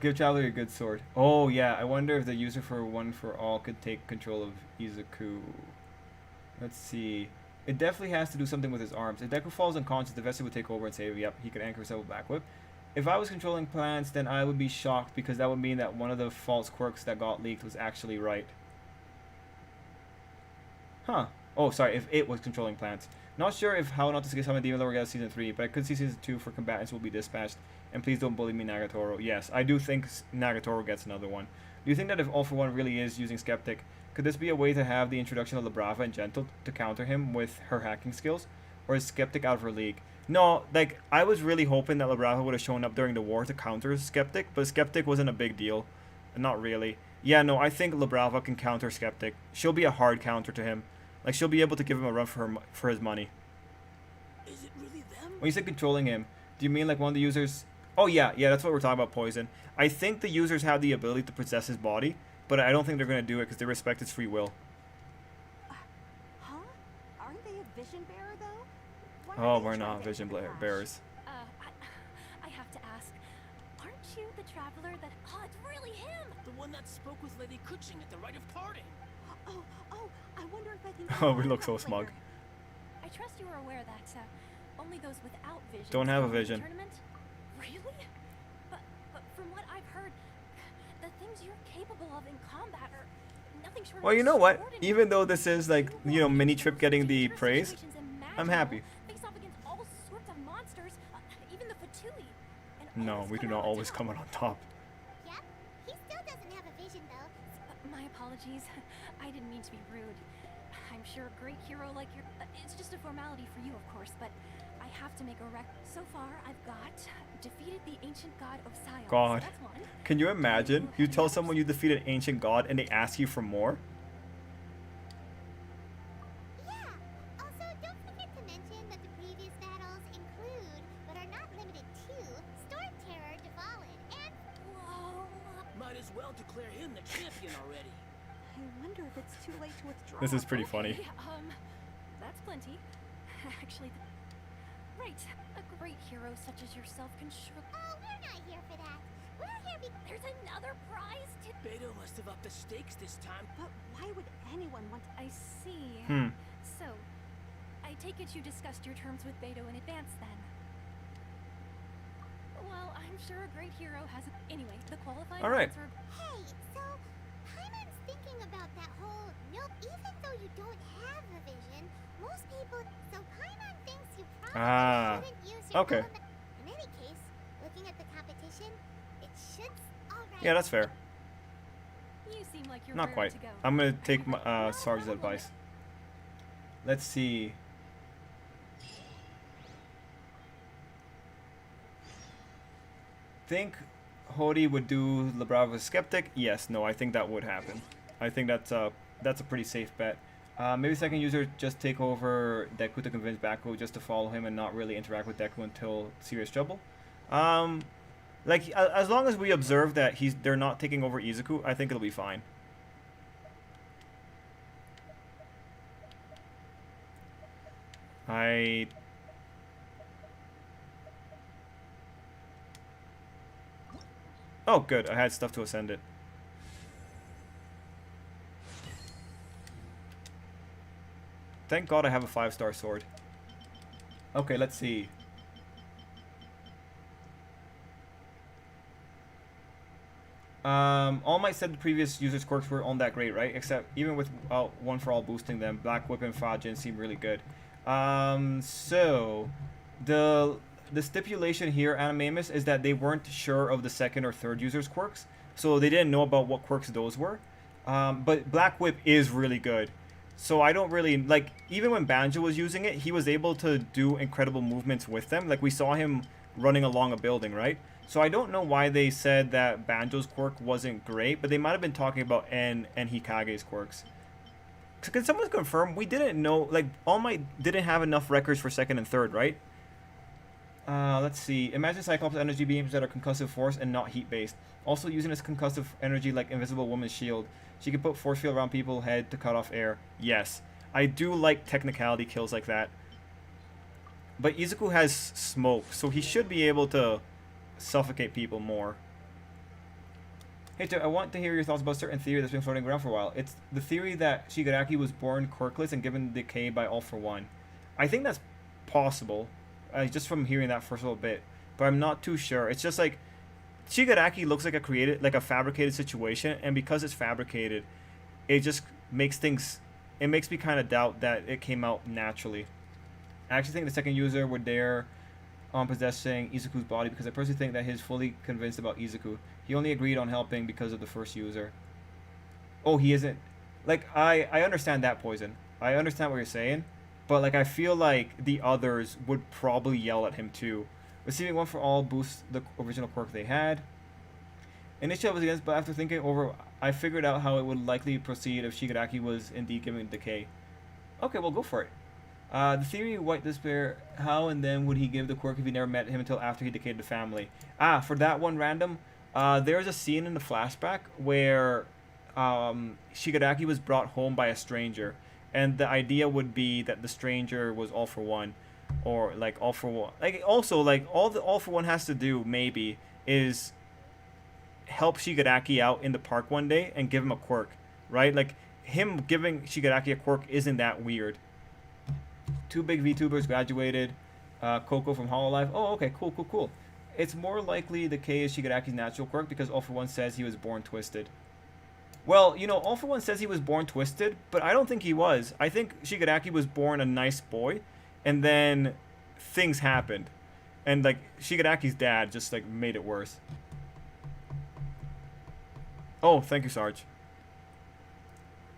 Give Traveler a good sword. Oh yeah, I wonder if the user for One for All could take control of Izuku. Let's see. It definitely has to do something with his arms. If Deku falls unconscious, the Vestige would take over and say, yep, he could anchor himself with back whip. If I was controlling plants, then I would be shocked because that would mean that one of the false quirks that got leaked was actually right. Huh. Oh, sorry, if it was controlling plants. Not sure if how not to summon Demon Lord Gale Season 3, but I could see Season 2 for combatants will be dispatched. And please don't bully me, Nagatoro. Yes, I do think Nagatoro gets another one. Do you think that if All For One really is using Skeptic, could this be a way to have the introduction of Labrava and Gentle to counter him with her hacking skills? Or is Skeptic out of her league? No, like, I was really hoping that Labrava would have shown up during the war to counter Skeptic, but Skeptic wasn't a big deal. Not really. Yeah, no, I think Labrava can counter Skeptic. She'll be a hard counter to him. Like, she'll be able to give him a run for his money. Is it really them? When you say controlling him, do you mean like one of the users? Oh yeah, that's what we're talking about, Poison. I think the users have the ability to possess his body, but I don't think they're going to do it because they respect his free will. Huh? Aren't they a vision bearer, though? Why Oh, are they we're trying not to vision crash? bearers. I have to ask, aren't you the traveler that... Oh, it's really him! The one that spoke with Lady Kuching at the rite of parting. Oh, I wonder if I can... Oh, we look so smug. I trust you are aware that only those without vision... Don't have a can win the vision. Tournament? Really? But from what I've heard, the things you're capable of in combat are nothing short of Well, you know what? extraordinary. Even though this is like, you know, mini Trip getting the Dangerous praise, situations I'm imaginable, happy. face off against all sorts of monsters, even the Fatui. And No, always we do come not out on always top. come out on top. Yep, he still doesn't have a vision though. My apologies. I didn't mean to be rude. I'm sure a great hero like your... it's just a formality for you, of course, but I have to make a rec... So far, I've got defeated the ancient god Osiris. God. That's one. Can you imagine? You tell someone you defeated an ancient god and they ask you for more? Yeah. Also, don't forget to mention that the previous battles include, but are not limited to, Storm Terror, Devalin, and... Whoa. Might as well declare him the champion already. I wonder if it's too late to withdraw. This is pretty funny. Okay, that's plenty. Actually, right. A great hero such as yourself can sure... Oh, There's another prize to. Beto must have upped the stakes this time. But why would anyone want to? I see. So, I take it you discussed your terms with Beto in advance then. Well, I'm sure a great hero has. Anyway, the qualifying. All right. Hey, so Paimon's thinking about that whole nope. Even though you don't have a vision, most people. So Paimon thinks you probably shouldn't use your Okay. In any case, looking at the competition, it should. All right. Yeah, that's fair. You seem like you're Not raring quite. to go. I'm gonna take my Sarge's advice. Let's see. Think Hody would do Labrava Skeptic? Yes, no, I think that would happen. I think that's a pretty safe bet. Maybe second user just take over Deku to convince Baku just to follow him and not really interact with Deku until serious trouble. Like as long as we observe that they're not taking over Izuku, I think it'll be fine. Oh, good. I had stuff to ascend it. Thank God I have a 5-star sword. Okay, let's see. All Might said the previous users' quirks weren't that great, right? Except even with one for all boosting them, Black Whip and Fajin seem really good. So the stipulation here, Animamus, is that they weren't sure of the second or third user's quirks, so they didn't know about what quirks those were. But Black Whip is really good. So I don't really, like, even when Banjo was using it, he was able to do incredible movements with them. Like, we saw him running along a building, right? So I don't know why they said that Banjo's quirk wasn't great, but they might have been talking about En and Hikage's quirks. Can someone confirm? We didn't know, like, All Might didn't have enough records for second and third, right? Let's see. Imagine Cyclops' energy beams that are concussive force and not heat-based. Also using its concussive energy like Invisible Woman's shield. She can put force field around people's head to cut off air. Yes. I do like technicality kills like that. But Izuku has smoke, so he should be able to suffocate people more. Hey, Joe, I want to hear your thoughts about a certain theory that's been floating around for a while. It's the theory that Shigaraki was born quirkless and given decay by All For One. I think that's possible, just from hearing that first little bit, but I'm not too sure. It's just like Shigaraki looks like a fabricated situation, and because it's fabricated, it just makes things. It makes me kind of doubt that it came out naturally. I actually think the second user would dare on possessing Izuku's body because I personally think that he's fully convinced about Izuku. He only agreed on helping because of the first user. Oh, he isn't. Like, I understand that, Poison. I understand what you're saying, but like I feel like the others would probably yell at him too. Receiving one for all boosts the original quirk they had. Initially I was against, but after thinking over, I figured out how it would likely proceed if Shigaraki was indeed given decay. Okay, well, go for it. The theory of White Despair, how and then would he give the quirk if he never met him until after he decayed the family? For that one random, there's a scene in the flashback where Shigaraki was brought home by a stranger, and the idea would be that the stranger was All For One, or like All For One. Like also, like All For One has to do maybe is help Shigaraki out in the park one day and give him a quirk, right? Like him giving Shigaraki a quirk isn't that weird. 2 big VTubers graduated. Coco from Hololive. Oh, okay, cool. It's more likely the K is Shigaraki's natural quirk because All For One says he was born twisted. Well, you know, All For One says he was born twisted, but I don't think he was. I think Shigaraki was born a nice boy, and then things happened. And, like, Shigaraki's dad just, like, made it worse. Oh, thank you, Sarge.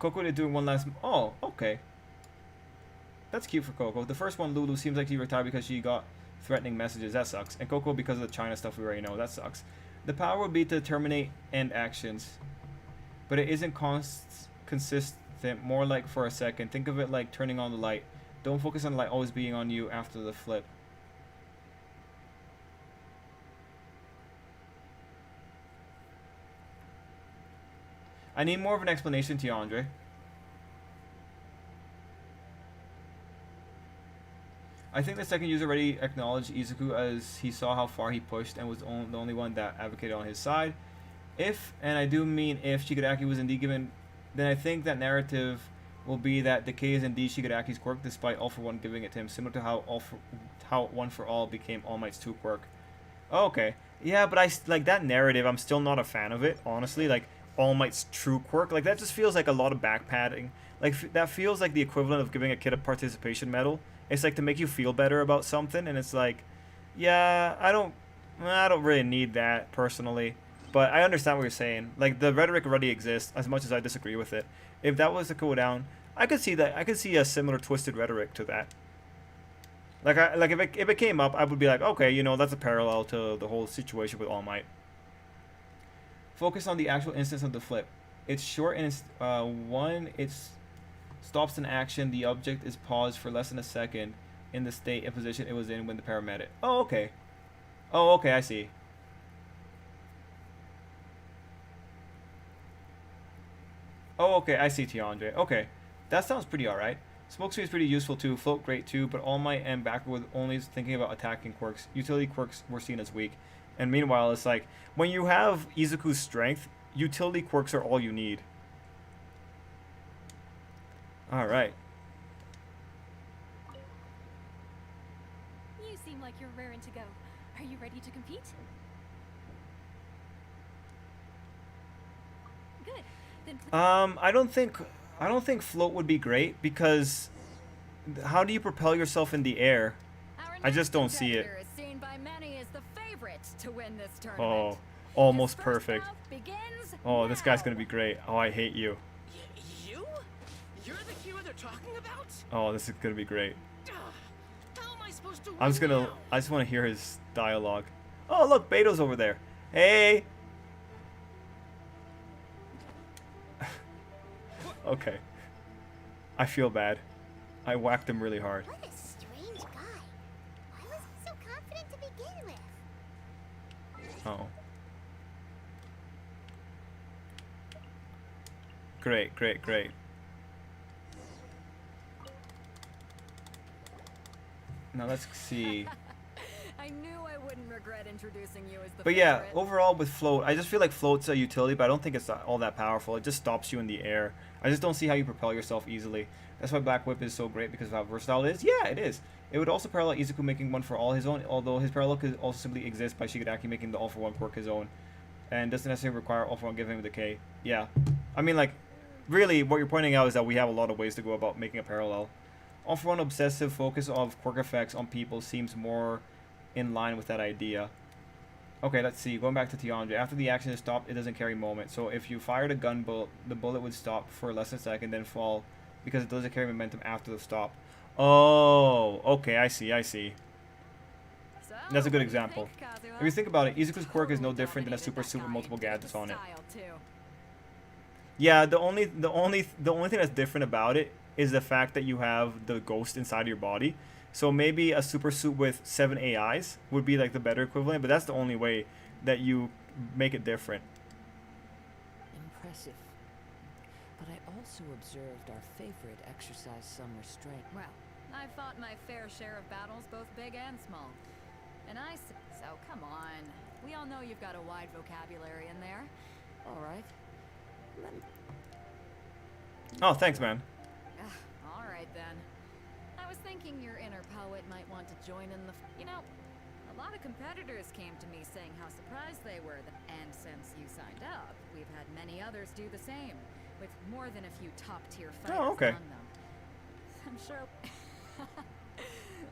Coco did doing one last... Oh, okay. That's cute for Coco. The first one, Lulu, seems like she retired because she got threatening messages. That sucks. And Coco because of the China stuff we already know. That sucks. The power would be to terminate end actions. But it isn't consistent. More like for a second. Think of it like turning on the light. Don't focus on the light always being on you after the flip. I need more of an explanation to you, Andre. I think the second user already acknowledged Izuku as he saw how far he pushed and was the only one that advocated on his side. If, and I do mean if, Shigaraki was indeed given, then I think that narrative will be that decay is indeed Shigaraki's quirk, despite All for One giving it to him, similar to how One for All became All Might's 2 quirk. Oh, okay. Yeah, but like that narrative, I'm still not a fan of it, honestly. Like, All Might's true quirk, like that just feels like a lot of back padding. Like, that feels like the equivalent of giving a kid a participation medal. It's like to make you feel better about something, and it's like, yeah, I don't really need that, personally. But I understand what you're saying. Like, the rhetoric already exists, as much as I disagree with it. If that was to go down, I could see that. I could see a similar twisted rhetoric to that. Like, if it came up, I would be like, okay, you know, that's a parallel to the whole situation with All Might. Focus on the actual instance of the flip. It's short and it stops an action. The object is paused for less than a second in the state and position it was in when the paramedic. Oh, okay. Oh, okay, I see. Oh, okay, I see, Tiandre. Okay, that sounds pretty alright. Smoke screen is pretty useful too, float great too, but All Might and Backer were only thinking about attacking quirks. Utility quirks were seen as weak. And meanwhile, it's like, when you have Izuku's strength, utility quirks are all you need. Alright. You seem like you're raring to go. Are you ready to compete? Good. Then I don't think float would be great, because how do you propel yourself in the air? I just don't see it. Is seen by many as the favorite to win this Oh, tournament. almost His first perfect. bout begins Oh, this guy's now. gonna be great. Oh, I hate you. You? You're the hero they're talking about? Oh, this is gonna be great. How am I supposed to I win just want to hear his dialogue. Oh, look, Beto's over there. Hey. Okay. I feel bad. I whacked him really hard. What a strange guy. Why was he so confident to begin with? Oh. Great, great, great. Now let's see. I knew I wouldn't regret introducing you as the But yeah, favorite. overall with float, I just feel like float's a utility, but I don't think it's all that powerful. It just stops you in the air. I just don't see how you propel yourself easily. That's why Black Whip is so great, because of how versatile it is. Yeah, it is. It would also parallel Izuku making One for All his own, although his parallel could also simply exist by Shigaraki making the All for One quirk his own, and doesn't necessarily require All for One giving him the K. Yeah, I mean, like, really, what you're pointing out is that we have a lot of ways to go about making a parallel. All for One obsessive focus of quirk effects on people seems more in line with that idea. Okay, let's see. Going back to Tiandre. After the action is stopped, it doesn't carry moment. So if you fired a gun bullet, the bullet would stop for less than a second, then fall, because it doesn't carry momentum after the stop. Oh, okay, I see, I see. So, That's a good what do you example. think, Kazuha? If you think about it, Izuku's quirk is no Totally different than a dominated super that suit with guy. multiple Did gadgets the on it. style, too. Yeah, the only thing that's different about it is the fact that you have the ghost inside your body. So maybe a super suit with 7 AIs would be like the better equivalent, but that's the only way that you make it different. Impressive. But I also observed our favorite exercise some restraint. Well, I've fought my fair share of battles, both big and small. And so come on. We all know you've got a wide vocabulary in there. All right. Oh, thanks, man. All right then. I was thinking your inner poet might want to join in the. You know, a lot of competitors came to me saying how surprised they were. And since you signed up, we've had many others do the same, with more than a few top-tier fighters okay. among them. I'm sure.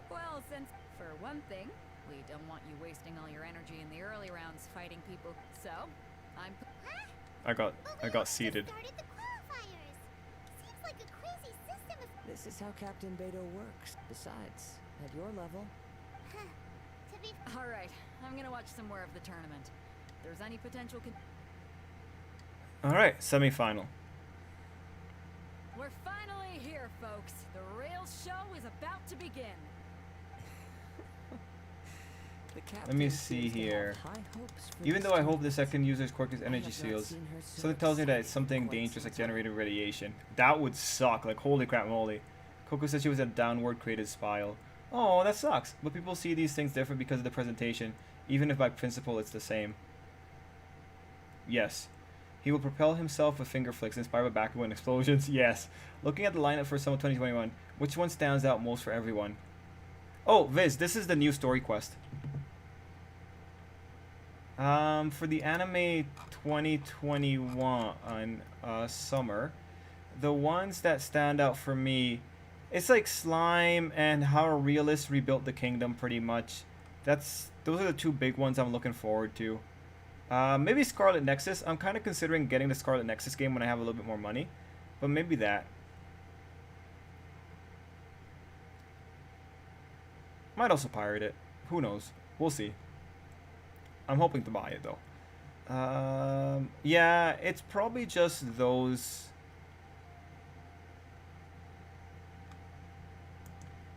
Well, since for one thing, we don't want you wasting all your energy in the early rounds fighting people. So, I'm. I got But we got just seated. started the qualifiers. Seems like a crazy system of... This is how Captain Beto works. Besides, at your level, Huh. To be... All right, I'm gonna watch some more of the tournament. If there's any potential. All right, semifinal. We're finally here, folks. The real show is about to begin. the captain Let me see seems to have here. high hopes for Even this though I team. hope the second user's quirk is I energy have not seals, seen her so something tells me that it's excited something quite dangerous like some time. generating radiation. That would suck. Like, holy crap moly. Coco said she was a downward created spiral. Oh, that sucks. But people see these things different because of the presentation, even if by principle it's the same. Yes. He will propel himself with finger flicks inspired by Bakugan explosions. Yes. Looking at the lineup for Summer 2021, which one stands out most for everyone? Oh, Viz, this is the new story quest. For the anime 2021 summer, the ones that stand out for me, it's like Slime and how a realist rebuilt the kingdom pretty much. Those are the two big ones I'm looking forward to. Maybe Scarlet Nexus. I'm kind of considering getting the Scarlet Nexus game when I have a little bit more money. But maybe that. Might also pirate it. Who knows? We'll see. I'm hoping to buy it though. Yeah, it's probably just those.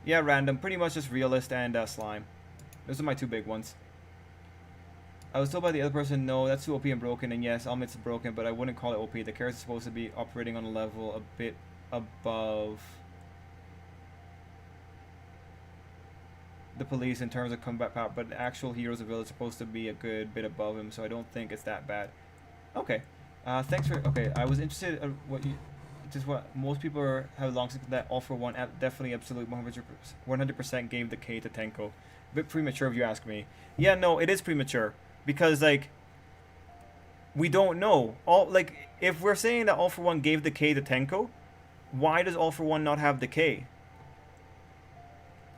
Yeah, random. Pretty much just realist and Slime. Those are my two big ones. I was told by the other person, no, that's too OP and broken, and yes, Almit's broken, but I wouldn't call it OP. The character's supposed to be operating on a level a bit above the police in terms of combat power, but the actual heroes of the village are supposed to be a good bit above him, so I don't think it's that bad. Okay. Thanks for... Okay, I was interested in what most people have long said that All For One definitely, absolutely, 100% gave the K to Tenko. A bit premature if you ask me. Yeah, no, it is premature. Because, like, we don't know. If we're saying that All For One gave the K to Tenko, why does All For One not have the K?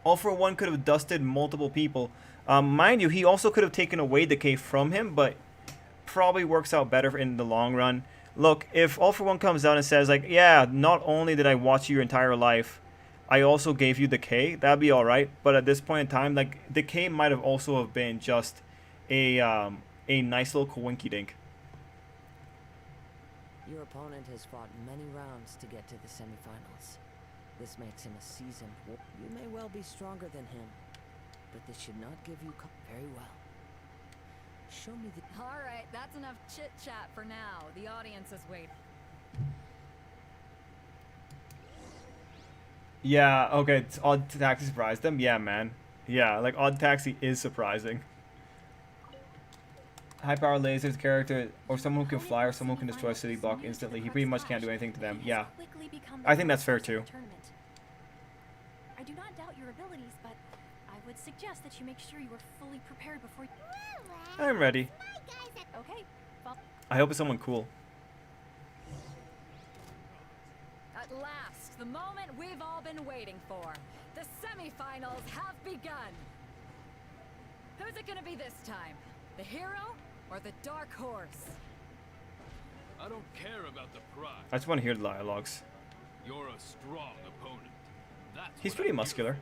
All For One could have dusted multiple people. Mind you, he also could have taken away the K from him, but probably works out better in the long run. Look, if All For One comes out and says, like, yeah, not only did I watch you your entire life, I also gave you the K, that'd be alright. But at this point in time, like, the K might have also have been just a nice little coinky-dink. Your opponent has fought many rounds to get to the semifinals. This makes him a seasoned warrior. You may well be stronger than him, but this should not give you very well. Show me the... Alright, that's enough chit-chat for now. The audience is waiting. Yeah, okay, Odd Taxi surprised them. Yeah, man. Yeah, like, Odd Taxi is surprising. High power lasers character, or someone who can fly, or someone who can destroy a city block instantly. He pretty much can't do anything to them. Yeah. I think that's fair too. I do not doubt your abilities, but I would suggest that you make sure you are fully prepared before you... I'm ready. Okay. I hope it's someone cool. At last, the moment we've all been waiting for. The semifinals have begun. Who's it gonna be this time? The hero or the dark horse? I don't care about the prize. I just want to hear the dialogues. You're a strong opponent. That's He's what pretty I'm muscular.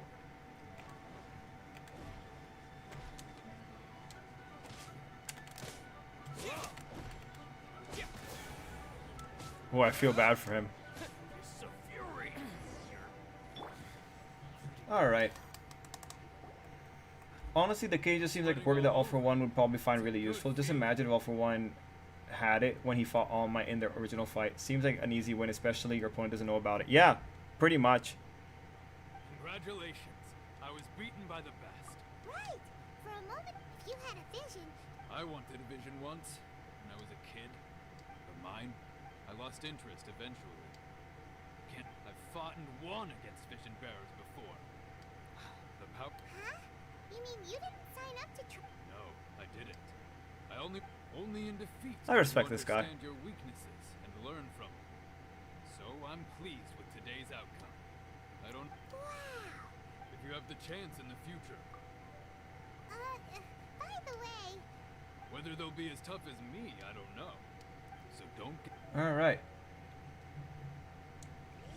Oh, I feel bad for him. Alright. Honestly, the K just seems like a quirk that All For One would probably find really useful. Just imagine if All For One had it when he fought All Might in their original fight. Seems like an easy win, especially your opponent doesn't know about it. Yeah, pretty much. Congratulations. I was beaten by the best. Right. For a moment, you had a vision. I wanted a vision once, when I was a kid. But mine, I lost interest eventually. I've fought and won against vision bearers before. The power... Huh? You mean you didn't sign up to No, I didn't. I only in defeat. I respect this guy. Understand your weaknesses and learn from them. So I'm pleased with today's outcome. I don't... Wow. If you have the chance in the future, By the way... whether they'll be as tough as me, I don't know. So don't get... Alright.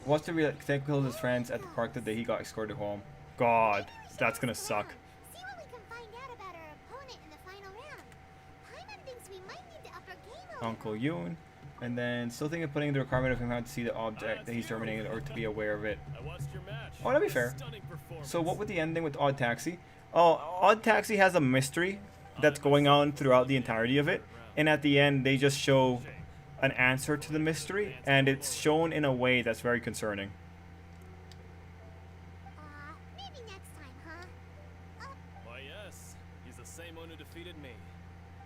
What's the real technical of his friends at the park the day he got escorted home? God, that's gonna suck. See what we can find out about our opponent in the final round. Paimon thinks we might need to up our game a little. Uncle Yoon. And then still thinking of putting the requirement of him having to see the object that he's terminated or to be aware of it. I watched your match. Oh, that'd be fair. Stunning performance. So what would the ending with Odd Taxi? Oh, Odd Taxi has a mystery that's going on throughout the entirety of it. And at the end, they just show an answer to the mystery. And it's shown in a way that's very concerning. Maybe next time, huh? Why, yes. He's the same one who defeated me.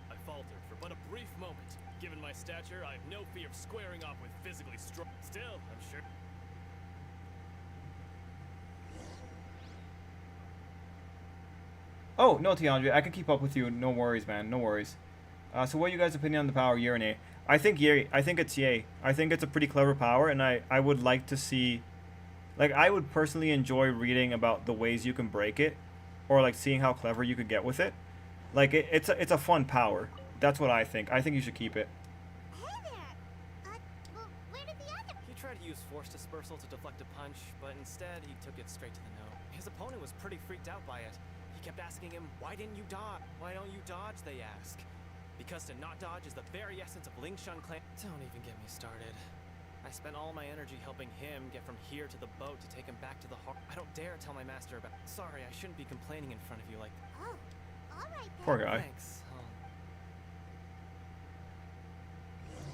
I faltered for but a brief moment, given stature, I have no fear of squaring off with physically strong. Still, I'm sure. Oh, no, Tiandre, I can keep up with you. No worries, man. No worries. So what are you guys' opinion on the power, yay or nay? I think yay. I think it's yay. I think it's a pretty clever power, and I would like to see... Like, I would personally enjoy reading about the ways you can break it, or, like, seeing how clever you could get with it. Like, it's a fun power. That's what I think. I think you should keep it. Hey there! Well, where did the other... He tried to use force dispersal to deflect a punch, but instead he took it straight to the nose. His opponent was pretty freaked out by it. He kept asking him, "Why didn't you dodge? Why don't you dodge?" they ask. Because to not dodge is the very essence of Lingshan clan. Don't even get me started. I spent all my energy helping him get from here to the boat to take him back to the heart. I don't dare tell my master about... Sorry, I shouldn't be complaining in front of you like... Oh, alright then. Poor guy. Thanks.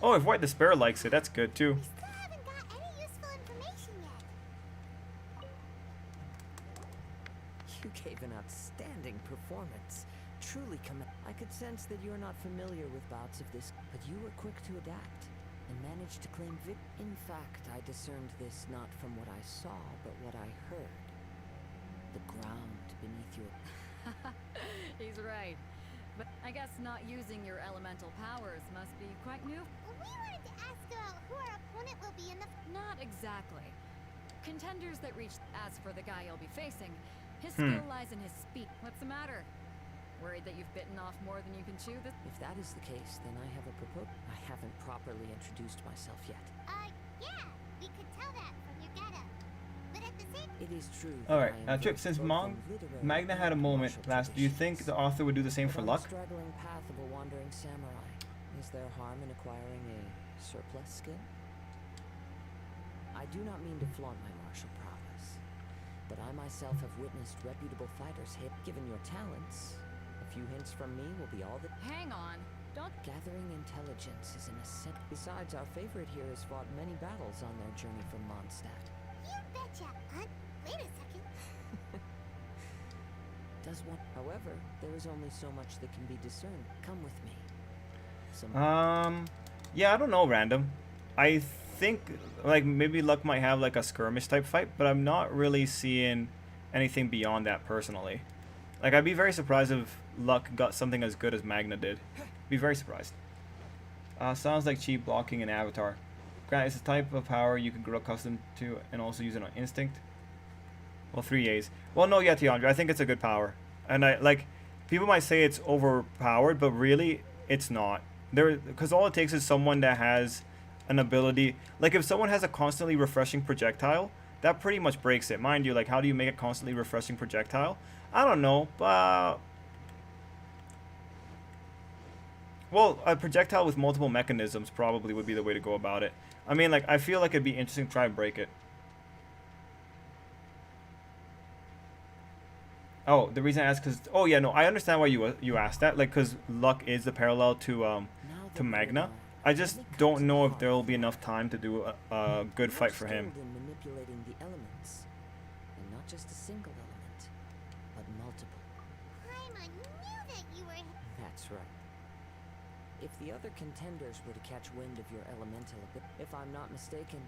Oh, if White Despair likes it, that's good, too. We still haven't got any useful information yet. You gave an outstanding performance. Truly I could sense that you're not familiar with bouts of this, but you were quick to adapt and managed to claim In fact, I discerned this not from what I saw, but what I heard. The ground beneath your... He's right. But I guess not using your elemental powers must be quite new. We wanted to ask about who our opponent will be in the... Not exactly. Contenders that reach... As for the guy you'll be facing, his skill lies in his speed. What's the matter? Worried that you've bitten off more than you can chew? If that is the case, then I have a proposal. I haven't properly introduced myself yet. Yeah, we could tell that from your getup. But at the same... It is true. Alright, Trip, since Magna had a moment last, do you think the author would do the same for Luck? Straggling path of a wandering samurai. Is there harm in acquiring a surplus skill? I do not mean to flaunt my martial prowess, but I myself have witnessed reputable fighters hit. Given your talents, a few hints from me will be all that... Hang on. Don't... Gathering intelligence is an essential... Besides, our favorite here has fought many battles on their journey from Mondstadt. You betcha. Wait a second. Does one... However, there is only so much that can be discerned. Come with me. Yeah, I don't know, Random. I think, like, maybe Luck might have, like, a skirmish type fight, but I'm not really seeing anything beyond that, personally. Like, I'd be very surprised if Luck got something as good as Magna did. Be very surprised. Sounds like cheap blocking in Avatar. Grant is a type of power you can grow accustomed to and also use it on instinct. Well, 3 A's. Well, no, yeah, Tiandra, I think it's a good power. And people might say it's overpowered, but really, it's not. Because all it takes is someone that has an ability. Like, if someone has a constantly refreshing projectile, that pretty much breaks it. Mind you, like, how do you make a constantly refreshing projectile? I don't know, but... Well, a projectile with multiple mechanisms probably would be the way to go about it. I mean, like, I feel like it'd be interesting to try and break it. Oh, the reason I asked because... Oh, yeah, no, I understand why you asked that. Like, because Luck is the parallel to Magna. I just don't know if there will be enough time to do a good fight for him. In manipulating the elements, and not just a single element, but multiple. I knew that you were... That's right. If the other contenders were to catch wind of your elemental, if I'm not mistaken,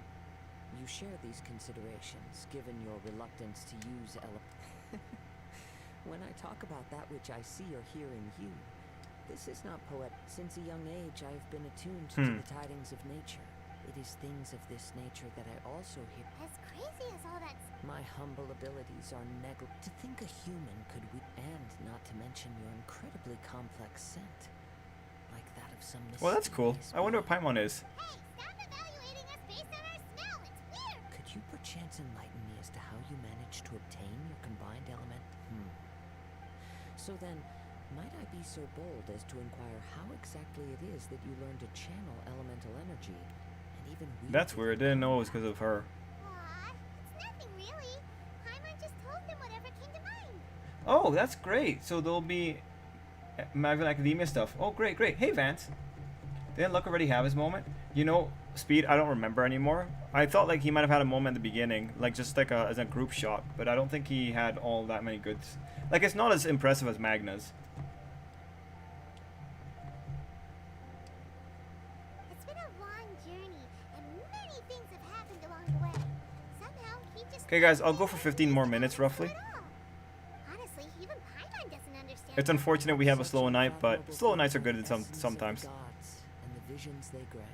you share these considerations, given your reluctance to use When I talk about that which I see or hear in you, this is not poetic. Since a young age, I have been attuned to the tidings of nature. It is things of this nature that I also hear. As crazy as all that... My humble abilities are negligible. To think a human could and not to mention your incredibly complex scent. Like that of some... Well, that's cool. I wonder what Paimon is. Hey, stop evaluating us based on our smell. It's weird. Could you perchance enlighten me as to how you managed to obtain your combined element? So then, might I be so bold as to inquire how exactly it is that you learned to channel elemental energy, and even That's weird. Didn't know it was because of her. Aw, it's nothing really. Paimon just told them whatever came to mind. Oh, that's great. So there'll be Maven Academia stuff. Oh, great, great. Hey, Vance. Didn't Luck already have his moment? You know, Speed, I don't remember anymore. I thought like he might have had a moment at the beginning, like just like as a group shot, but I don't think he had all that many goods. Like, it's not as impressive as Magna's. It's been things have happened along the way. Somehow he just. Okay, guys, I'll go for 15 more minutes roughly. Honestly, even Paimon doesn't understand. It's unfortunate we have a slow night, but Admirable slow nights are good people in essence of sometimes. the gods and the visions they grant.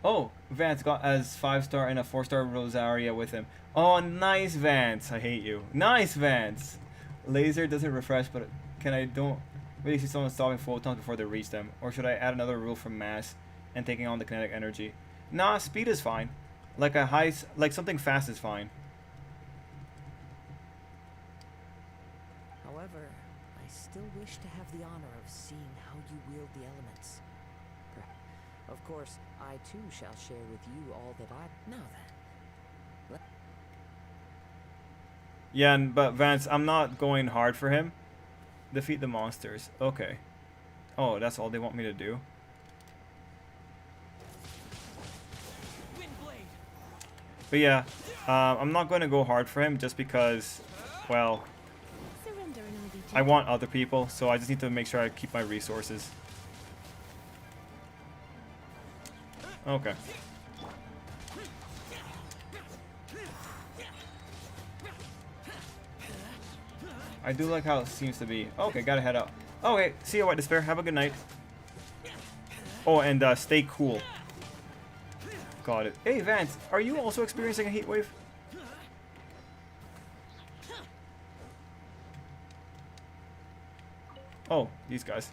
Oh, Vance got as 5-star and a 4-star Rosaria with him. Oh, nice, Vance. I hate you. Nice, Vance. Laser doesn't refresh, but can I don't really see someone stopping photons before they reach them? Or should I add another rule for mass and taking on the kinetic energy? Nah, speed is fine. Like a high, like something fast is fine. However, I still wish to have the honor of seeing how you wield the elements. Of course, I too shall share with you all that I... Now then. Yeah, but Vance, I'm not going hard for him. Defeat the monsters. Okay. Oh, that's all they want me to do. But yeah, I'm not going to go hard for him just because, well, Surrender and I'll be I want other people, so I just need to make sure I keep my resources. Okay. I do like how it seems to be. Okay, gotta head out. Okay, see you, White Despair. Have a good night. Oh, and stay cool. Got it. Hey, Vance, are you also experiencing a heat wave? Oh, these guys.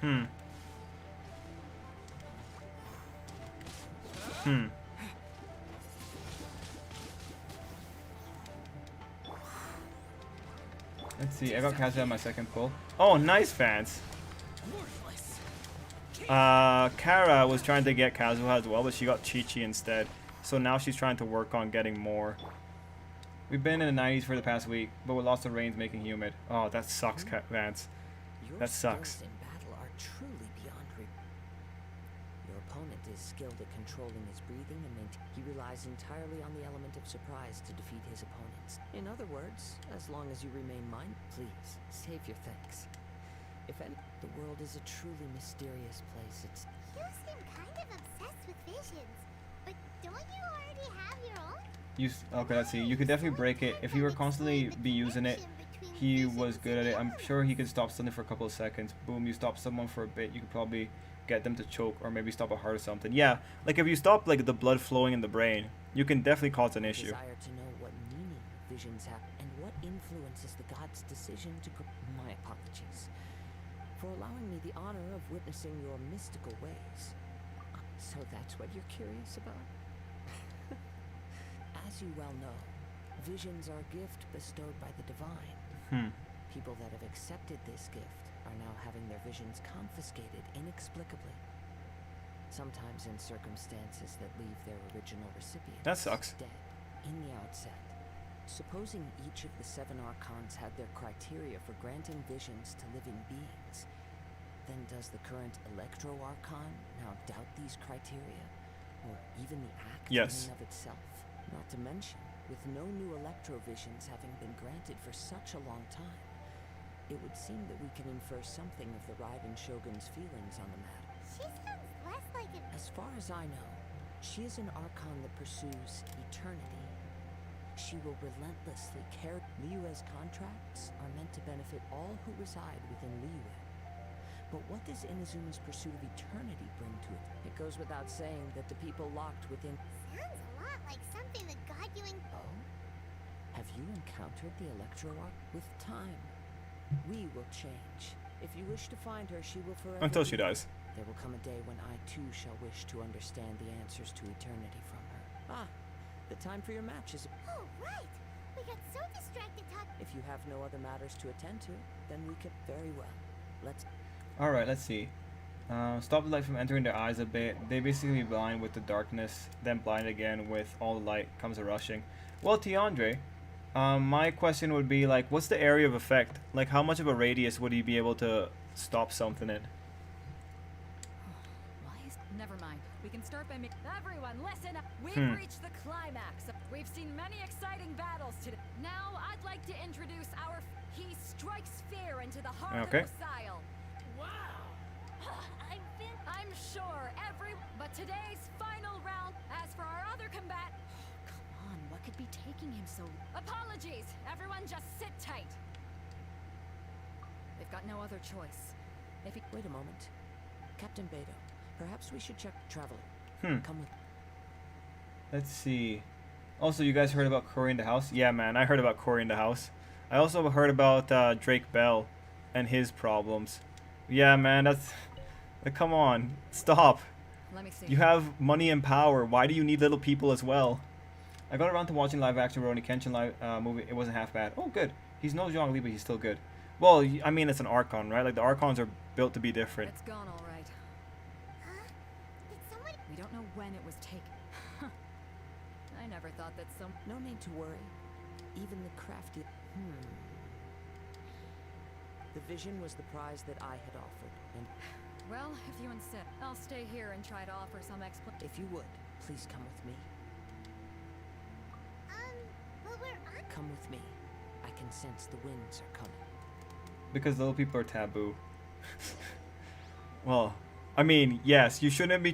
Hmm. Let's see, I got Kazuha on my second pull. Oh, nice, Vance. Kara was trying to get Kazuha as well, but she got Chi-Chi instead. So now she's trying to work on getting more. We've been in the 90s for the past week, but with lots of rains making humid. Oh, that sucks, Vance. Your That sucks. skills in battle are truly beyond your opponent is skilled at controlling his breathing and he relies entirely on the element of surprise to defeat his opponents. In other words, as long as you remain please save your thanks. If any, the world is a truly mysterious place. It's You seem kind of obsessed with visions, but don't you already have your own? Okay, let's see. You could definitely break it. If you were constantly be using it, he was good at it. I'm sure he could stop something for a couple of seconds. Boom, you stop someone for a bit, you could probably get them to choke or maybe stop a heart or something. Yeah, like if you stop like the blood flowing in the brain, you can definitely cause an issue. desire to know what meaning visions have and what influences the god's decision to my apologies for allowing me the honor of witnessing your mystical ways. So that's what you're curious about? As you well know, visions are a gift bestowed by the divine. People that have accepted this gift are now having their visions confiscated inexplicably. Sometimes in circumstances that leave their original recipient That sucks. dead in the outset. Supposing each of the 7 archons had their criteria for granting visions to living beings, then does the current Electro Archon now doubt these criteria? Or even the act in Yes. and of itself? Not to mention, with no new Electro visions having been granted for such a long time, it would seem that we can infer something of the Raiden Shogun's feelings on the matter. She sounds less like an. As far as I know, she is an Archon that pursues eternity. She will relentlessly carry. Liyue's contracts are meant to benefit all who reside within Liyue. But what does Inazuma's pursuit of eternity bring to it? It goes without saying that the people locked within... Sounds a lot like something the god you Oh? Have you encountered the Electro Arc? With time, we will change. If you wish to find her, she will forever... Until she be- dies. There will come a day when I too shall wish to understand the answers to eternity from her. Ah, the time for your match is... Oh, right! We got so distracted talking. If you have no other matters to attend to, then we can... Very well. Let's... Alright, let's see. Stop the light from entering their eyes a bit. They basically blind with the darkness, then blind again with all the light comes a rushing. Well, Tiandre, my question would be like, what's the area of effect? Like, how much of a radius would he be able to stop something in? Why is... Never mind. We can start by making everyone listen up. We've reached the climax. We've seen many exciting battles today. Now I'd like to introduce our. He strikes fear into the heart of Osile. Wow. I'm sure every. But today's final round. As for our other combat. Come on, what could be taking him so? Apologies. Everyone, just sit tight. They've got no other choice. If he. Wait a moment. Captain Beto, perhaps we should check Traveler. Come with. Let's see. Also, you guys heard about Corey in the House? Yeah, man, I heard about Corey in the House. I also heard about Drake Bell and his problems. Yeah, man, that's... Like, come on. Stop. Let me see. You have money and power. Why do you need little people as well? I got around to watching live-action Rurouni Kenshin live movie. It wasn't half bad. Oh, good. He's no Zhongli, but he's still good. Well, I mean, it's an Archon, right? Like, the Archons are built to be different. It's gone all right. Huh? Did someone... We don't know when it was taken. I never thought that some... No need to worry. Even the crafty... The vision was the prize that I had offered, and... Well, if you insist, I'll stay here and try to offer some explanation. If you would, please come with me. But we're on... Come with me. I can sense the winds are coming. Because little people are taboo. Well, I mean, yes, you shouldn't be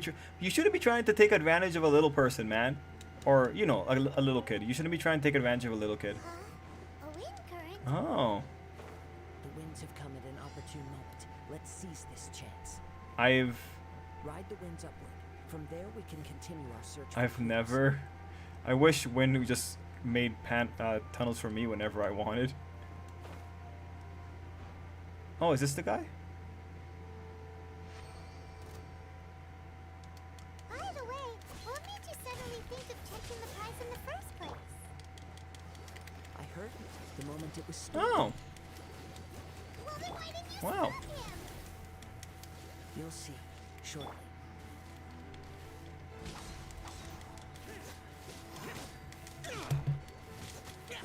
trying to take advantage of a little person, man. Or, you know, a little kid. You shouldn't be trying to take advantage of a little kid. A wind current? Oh. The winds have come at an opportune moment. Let's seize this chance. Ride the winds upward. From there, we can continue our search. I've never... I wish wind just made tunnels for me whenever I wanted. Oh, is this the guy? By the way, what made you suddenly think of checking the price in the first place? I heard it the moment it was stolen. Oh. Well, then why didn't you Wow. stop him? You'll see shortly.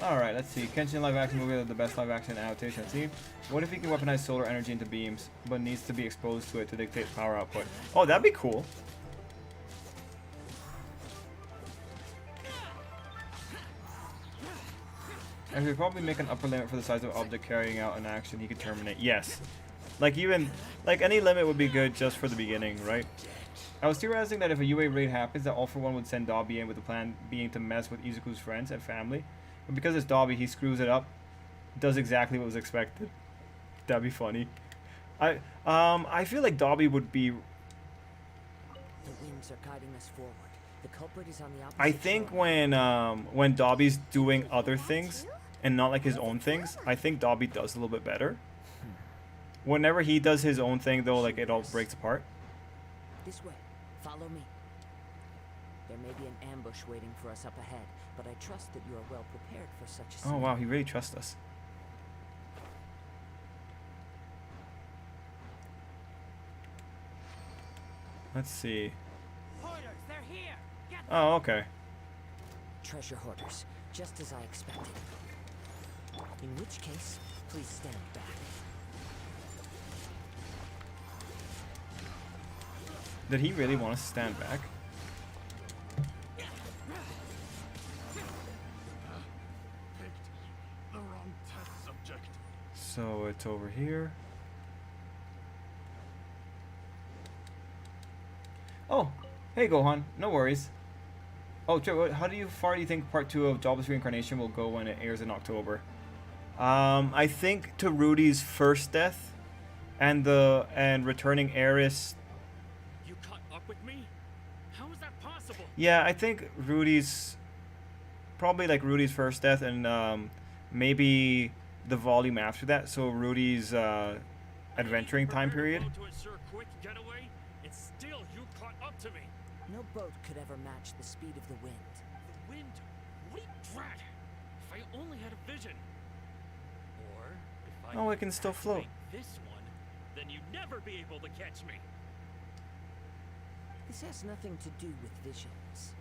Alright, let's see. Kenshin live action movie is the best live action adaptation I've seen. What if he can weaponize solar energy into beams, but needs to be exposed to it to dictate power output? Oh, that'd be cool. And we could probably make an upper limit for the size of object carrying out an action he could terminate. Yes. Like any limit would be good just for the beginning, right? I was theorizing that if a UA raid happens, that All For One would send Dobby in with the plan being to mess with Izuku's friends and family. But because it's Dobby, he screws it up. Does exactly what was expected. That'd be funny. I feel like Dobby would be... The winds are guiding us forward. The culprit is on the opposite I think shore. when Dobby's doing other things and not like his own things, I think Dobby does a little bit better. Whenever he does his own thing, though, like, it all breaks apart. This way. Follow me. There may be an ambush waiting for us up ahead, but I trust that you are well prepared for such a Oh, wow, he really trusts us. Let's see. Hoarders, they're here. Get Oh, okay. treasure hoarders, just as I expected. In which case, please stand back. Did he really want us to stand back? The wrong test subject. So it's over here. Oh, hey Gohan, no worries. Oh, how far do you think part 2 of Jobless Reincarnation will go when it airs in October? I think to Rudy's first death, and returning Aeris. You caught up with me? How is that possible? Yeah, I think Rudy's probably like Rudy's first death, and maybe the volume after that. So Rudy's adventuring time period. To ensure quick getaway, and still you caught up to me. No boat could ever match the speed of the wind. The wind? What drat! If I only had a vision. Or if I Oh, it can still float. activate this one, then you'd never be able to catch me. This has nothing to do with visions.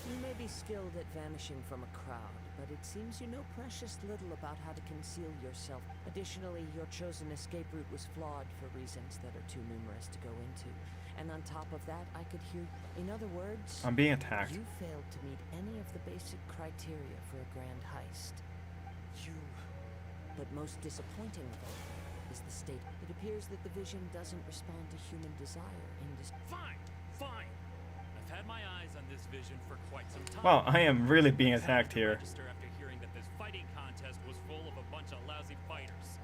You may be skilled at vanishing from a crowd, but it seems you know precious little about how to conceal yourself. Additionally, your chosen escape route was flawed for reasons that are too numerous to go into. And on top of that, I could hear... In other words... I'm being attacked. You failed to meet any of the basic criteria for a grand heist. But most disappointing of all is the state. It appears that the vision doesn't respond to human desire in this... Fine, fine. I've had my eyes on this vision for quite some time. Wow, I am really being attacked here. Register after hearing that this fighting contest was full of a bunch of lousy fighters.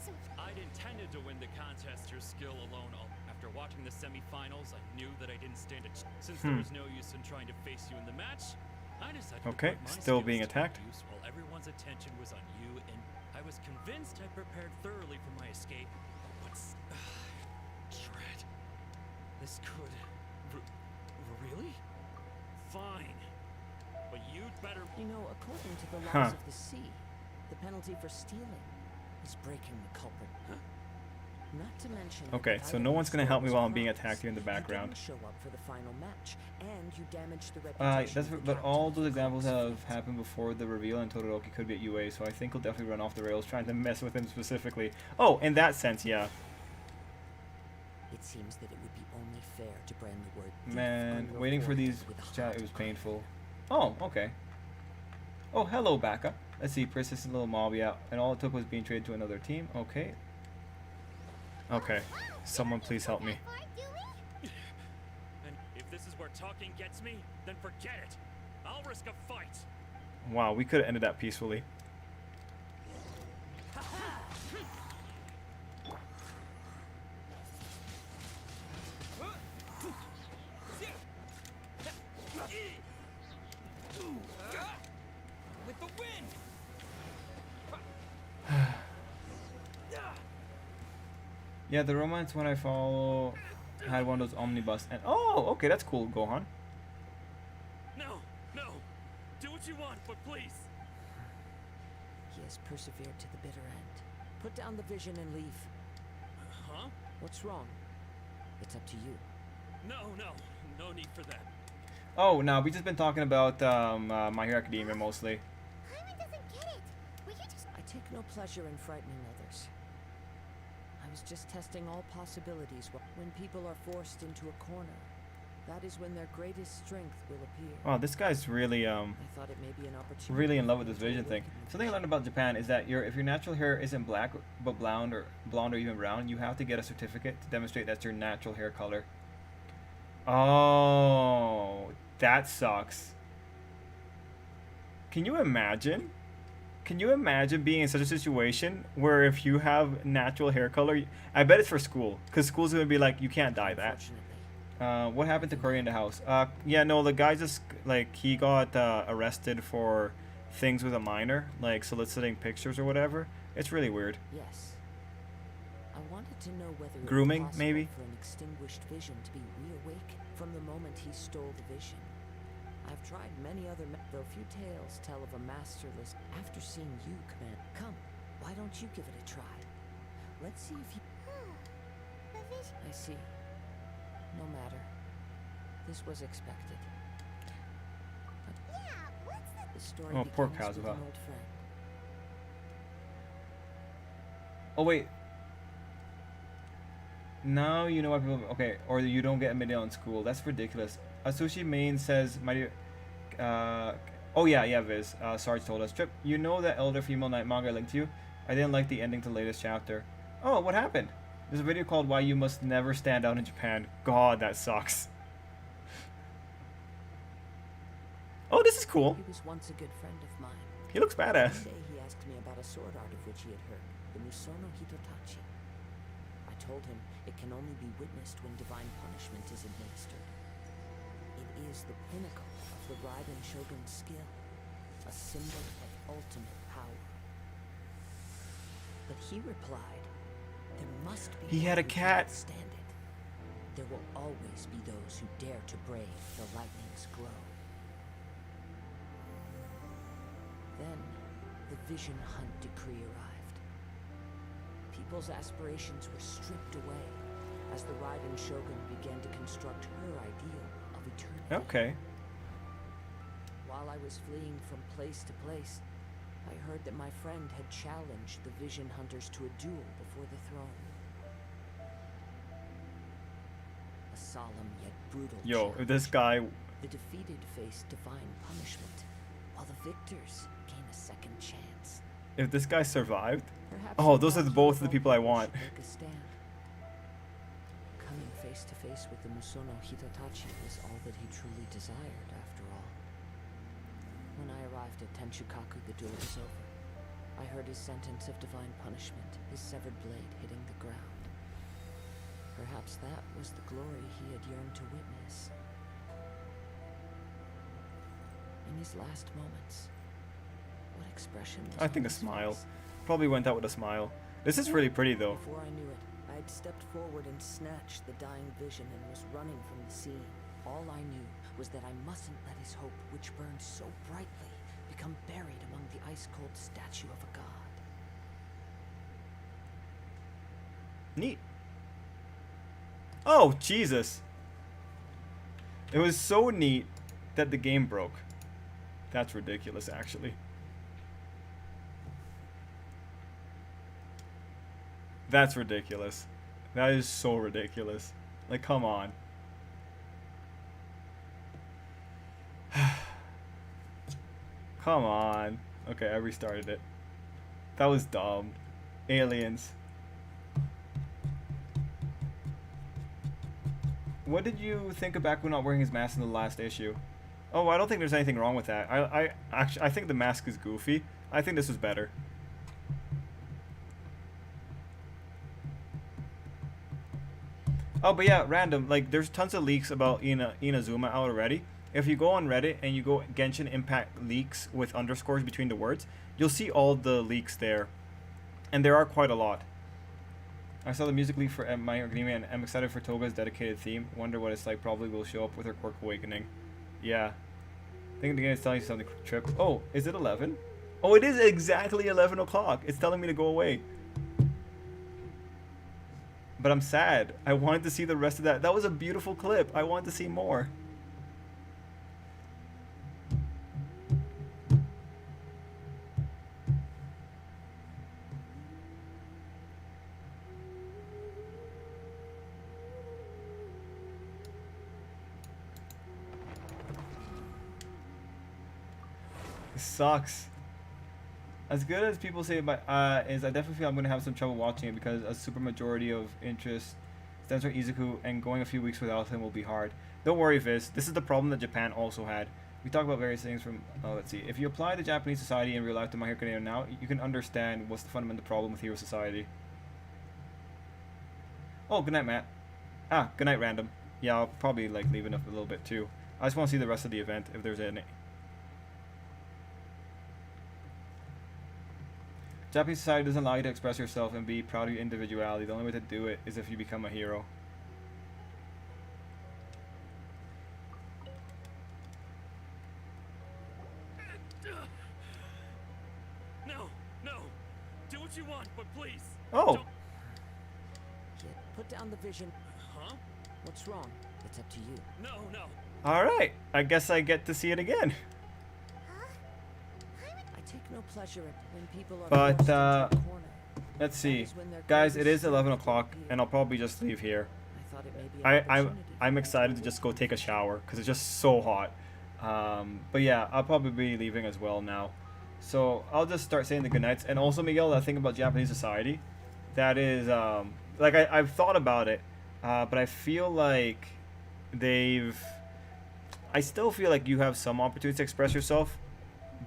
So I'd intended to win the contest through skill alone. After watching the semifinals, I knew that I didn't stand a chance. Since there was no use in trying to face you in the match, I decided Okay, to put my still skills being to attacked. use while everyone's attention was on you, and I was convinced I prepared thoroughly for my escape. But dread. This could really? Fine. But you'd better... You know, according to the Huh. laws of the sea, the penalty for stealing is breaking the culprit. Not to mention... that Okay, the so item no you one's gonna stole help me was while I'm being prize. attacked here in the background. You didn't show up for the final match, and you damaged the reputation That's, of the but all captain those of the examples Fox have fleet. happened before the reveal, and Todoroki could be at UA, so I think he'll definitely run off the rails trying to mess with him specifically. Oh, in that sense, yeah. It seems that it would be only fair to brand the word thief Man, on your waiting for forehead these with a chat, hard it was crown. painful. Oh, okay. Oh, hello, Baka. Let's see, persistent little mob, yeah. And all it took was being traded to another team. Okay. Okay. Someone please help me. far, do we? And if this is where talking gets me, then forget it. I'll risk a fight. Wow, we could have ended that peacefully. With the wind. Yeah, the romance one I follow had one of those omnibus, and oh, okay, that's cool, Gohan. No, no. Do what you want, but please. He has persevered to the bitter end. Put down the vision and leave. Huh? What's wrong? It's up to you. No need for that. Oh, no, we just been talking about My Hero Academia mostly. Hyman doesn't get it. Will you just... I take no pleasure in frightening others. I was just testing all possibilities. When people are forced into a corner, that is when their greatest strength will appear. Wow, this guy's really I thought it may be an opportunity. really in love with this to vision thing. awaken the Something I learned about Japan is that if your natural hair isn't black but blonde or even brown, you have to get a certificate to demonstrate that's your natural hair color. Oh, that sucks. Can you imagine? Can you imagine being in such a situation where if you have natural hair color, I bet it's for school, because school's gonna be like, you can't dye that. Unfortunately, What happened to Curry in the house? Yeah, no, the guy just, like, he got arrested for things with a minor, like soliciting pictures or whatever. It's really weird. yes. I wanted to know whether Grooming, it was possible maybe? for an extinguished vision to be reawakened from the moment he stole the vision. I've tried many other, though few tales tell of a masterless. After seeing you, command, come, why don't you give it a try? Let's see if you. The vision... I see. No matter. This was expected. Yeah, what's the... The story Oh, poor begins with Kazuha. an old friend. Oh, wait. Now you know why people... Okay, or you don't get admitted in school. That's ridiculous. Asushi Main says, my dear... oh, yeah, Viz. Sarge told us. Trip, you know that elder female knight manga I linked to you? I didn't like the ending to the latest chapter. Oh, what happened? There's a video called Why You Must Never Stand Out in Japan. God, that sucks. Oh, this is cool. He was once a good friend of mine. He looks badass. One day he asked me about a sword art of which he had heard, the Musono Hitotachi. I told him it can only be witnessed when divine punishment is administered. It is the pinnacle of the Raiden Shogun's skill, a symbol of ultimate power. But he replied, there must be He had a one who cat. can stand it. There will always be those who dare to brave the lightning's glow. Then, the Vision Hunt decree arrived. People's aspirations were stripped away as the Raiden Shogun began to construct her ideal of eternity. Okay. while I was fleeing from place to place, I heard that my friend had challenged the Vision Hunters to a duel before the throne. A solemn yet brutal Yo, challenge. if this guy... The defeated face divine punishment, while the victors gain a second chance. If this guy survived... Perhaps Oh, the those are gods both of the all people I people want. should make a stand. Coming face to face with the Musono Hitatachi was all that he truly desired, after all. When I arrived at Tenchukaku, the duel was over. I heard his sentence of divine punishment, his severed blade hitting the ground. Perhaps that was the glory he had yearned to witness. In his last moments, what expression was I think on a his smile. face? Probably went out with a smile. This is really pretty though. Before I knew it, I had stepped forward and snatched the dying vision and was running from the scene. All I knew was that I mustn't let his hope, which burned so brightly, become buried among the ice-cold statue of a god. Neat. Oh, Jesus. It was so neat that the game broke. That's ridiculous, actually. That's ridiculous. That is so ridiculous. Like, come on. Come on. Okay, I restarted it. That was dumb. Aliens. What did you think of Baku not wearing his mask in the last issue? Oh, I don't think there's anything wrong with that. I think the mask is goofy. I think this was better. Oh, but yeah, random. Like, there's tons of leaks about Inazuma out already. If you go on Reddit and you go Genshin Impact leaks with underscores between the words, you'll see all the leaks there. And there are quite a lot. I saw the music leak for My Hero Academia and I'm excited for Toga's dedicated theme. Wonder what it's like. Probably will show up with her Quirk Awakening. Yeah. I think the game is telling you something, Trip. Oh, is it 11? Oh, it is exactly 11 o'clock. It's telling me to go away. But I'm sad. I wanted to see the rest of that. That was a beautiful clip. I wanted to see more. It sucks. As good as people say about is, I definitely feel I'm gonna have some trouble watching it because a super majority of interest stems from Izuku, and going a few weeks without him will be hard. Don't worry, Viz. This is the problem that Japan also had. We talk about various things from. Oh, let's see. If you apply the Japanese society in real life to My Hero Academia now, you can understand what's the fundamental problem with Hero Society. Oh, good night, Matt. Ah, good night, random. Yeah, I'll probably like leave it up a little bit too. I just want to see the rest of the event if there's any. Japanese society doesn't allow you to express yourself and be proud of your individuality. The only way to do it is if you become a hero. No. Do what you want, but please. Oh. Don't. Kid, put down the vision. Huh? What's wrong? It's up to you. No. All right. I guess I get to see it again. I take no pleasure when people are But, forced into a corner. Let's see. That is when their Guys, it greatest is 11 strength o'clock, will and I'll probably just leave here. I thought it may be an opportunity I'm for excited to you. just go take a shower because it's just so hot. But yeah, I'll probably be leaving as well now. So I'll just start saying the goodnights. And also, Miguel, that thing about Japanese society, that is, like I've thought about it, but I feel like I still feel like you have some opportunity to express yourself,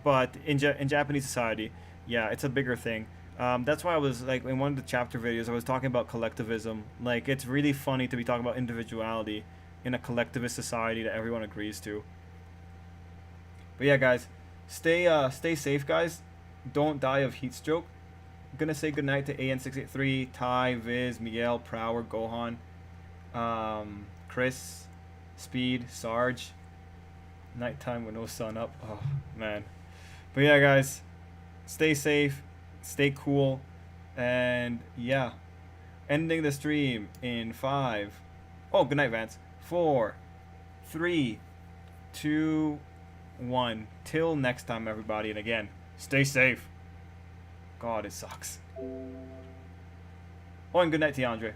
but in Japanese society, yeah, it's a bigger thing. That's why I was like in one of the chapter videos I was talking about collectivism. Like, it's really funny to be talking about individuality in a collectivist society that everyone agrees to. But yeah, guys, stay safe, guys. Don't die of heat stroke. I'm gonna say goodnight to AN683, Ty, Viz, Miguel, Prower, Gohan, Chris, Speed, Sarge. Nighttime with no sun up. Oh man. But yeah, guys, stay safe, stay cool, and yeah, ending the stream in 5. Oh, good night, Vance. 4, 3, 2, one. Till next time, everybody. And again, stay safe. God, it sucks. Oh, and good night to you, Andre.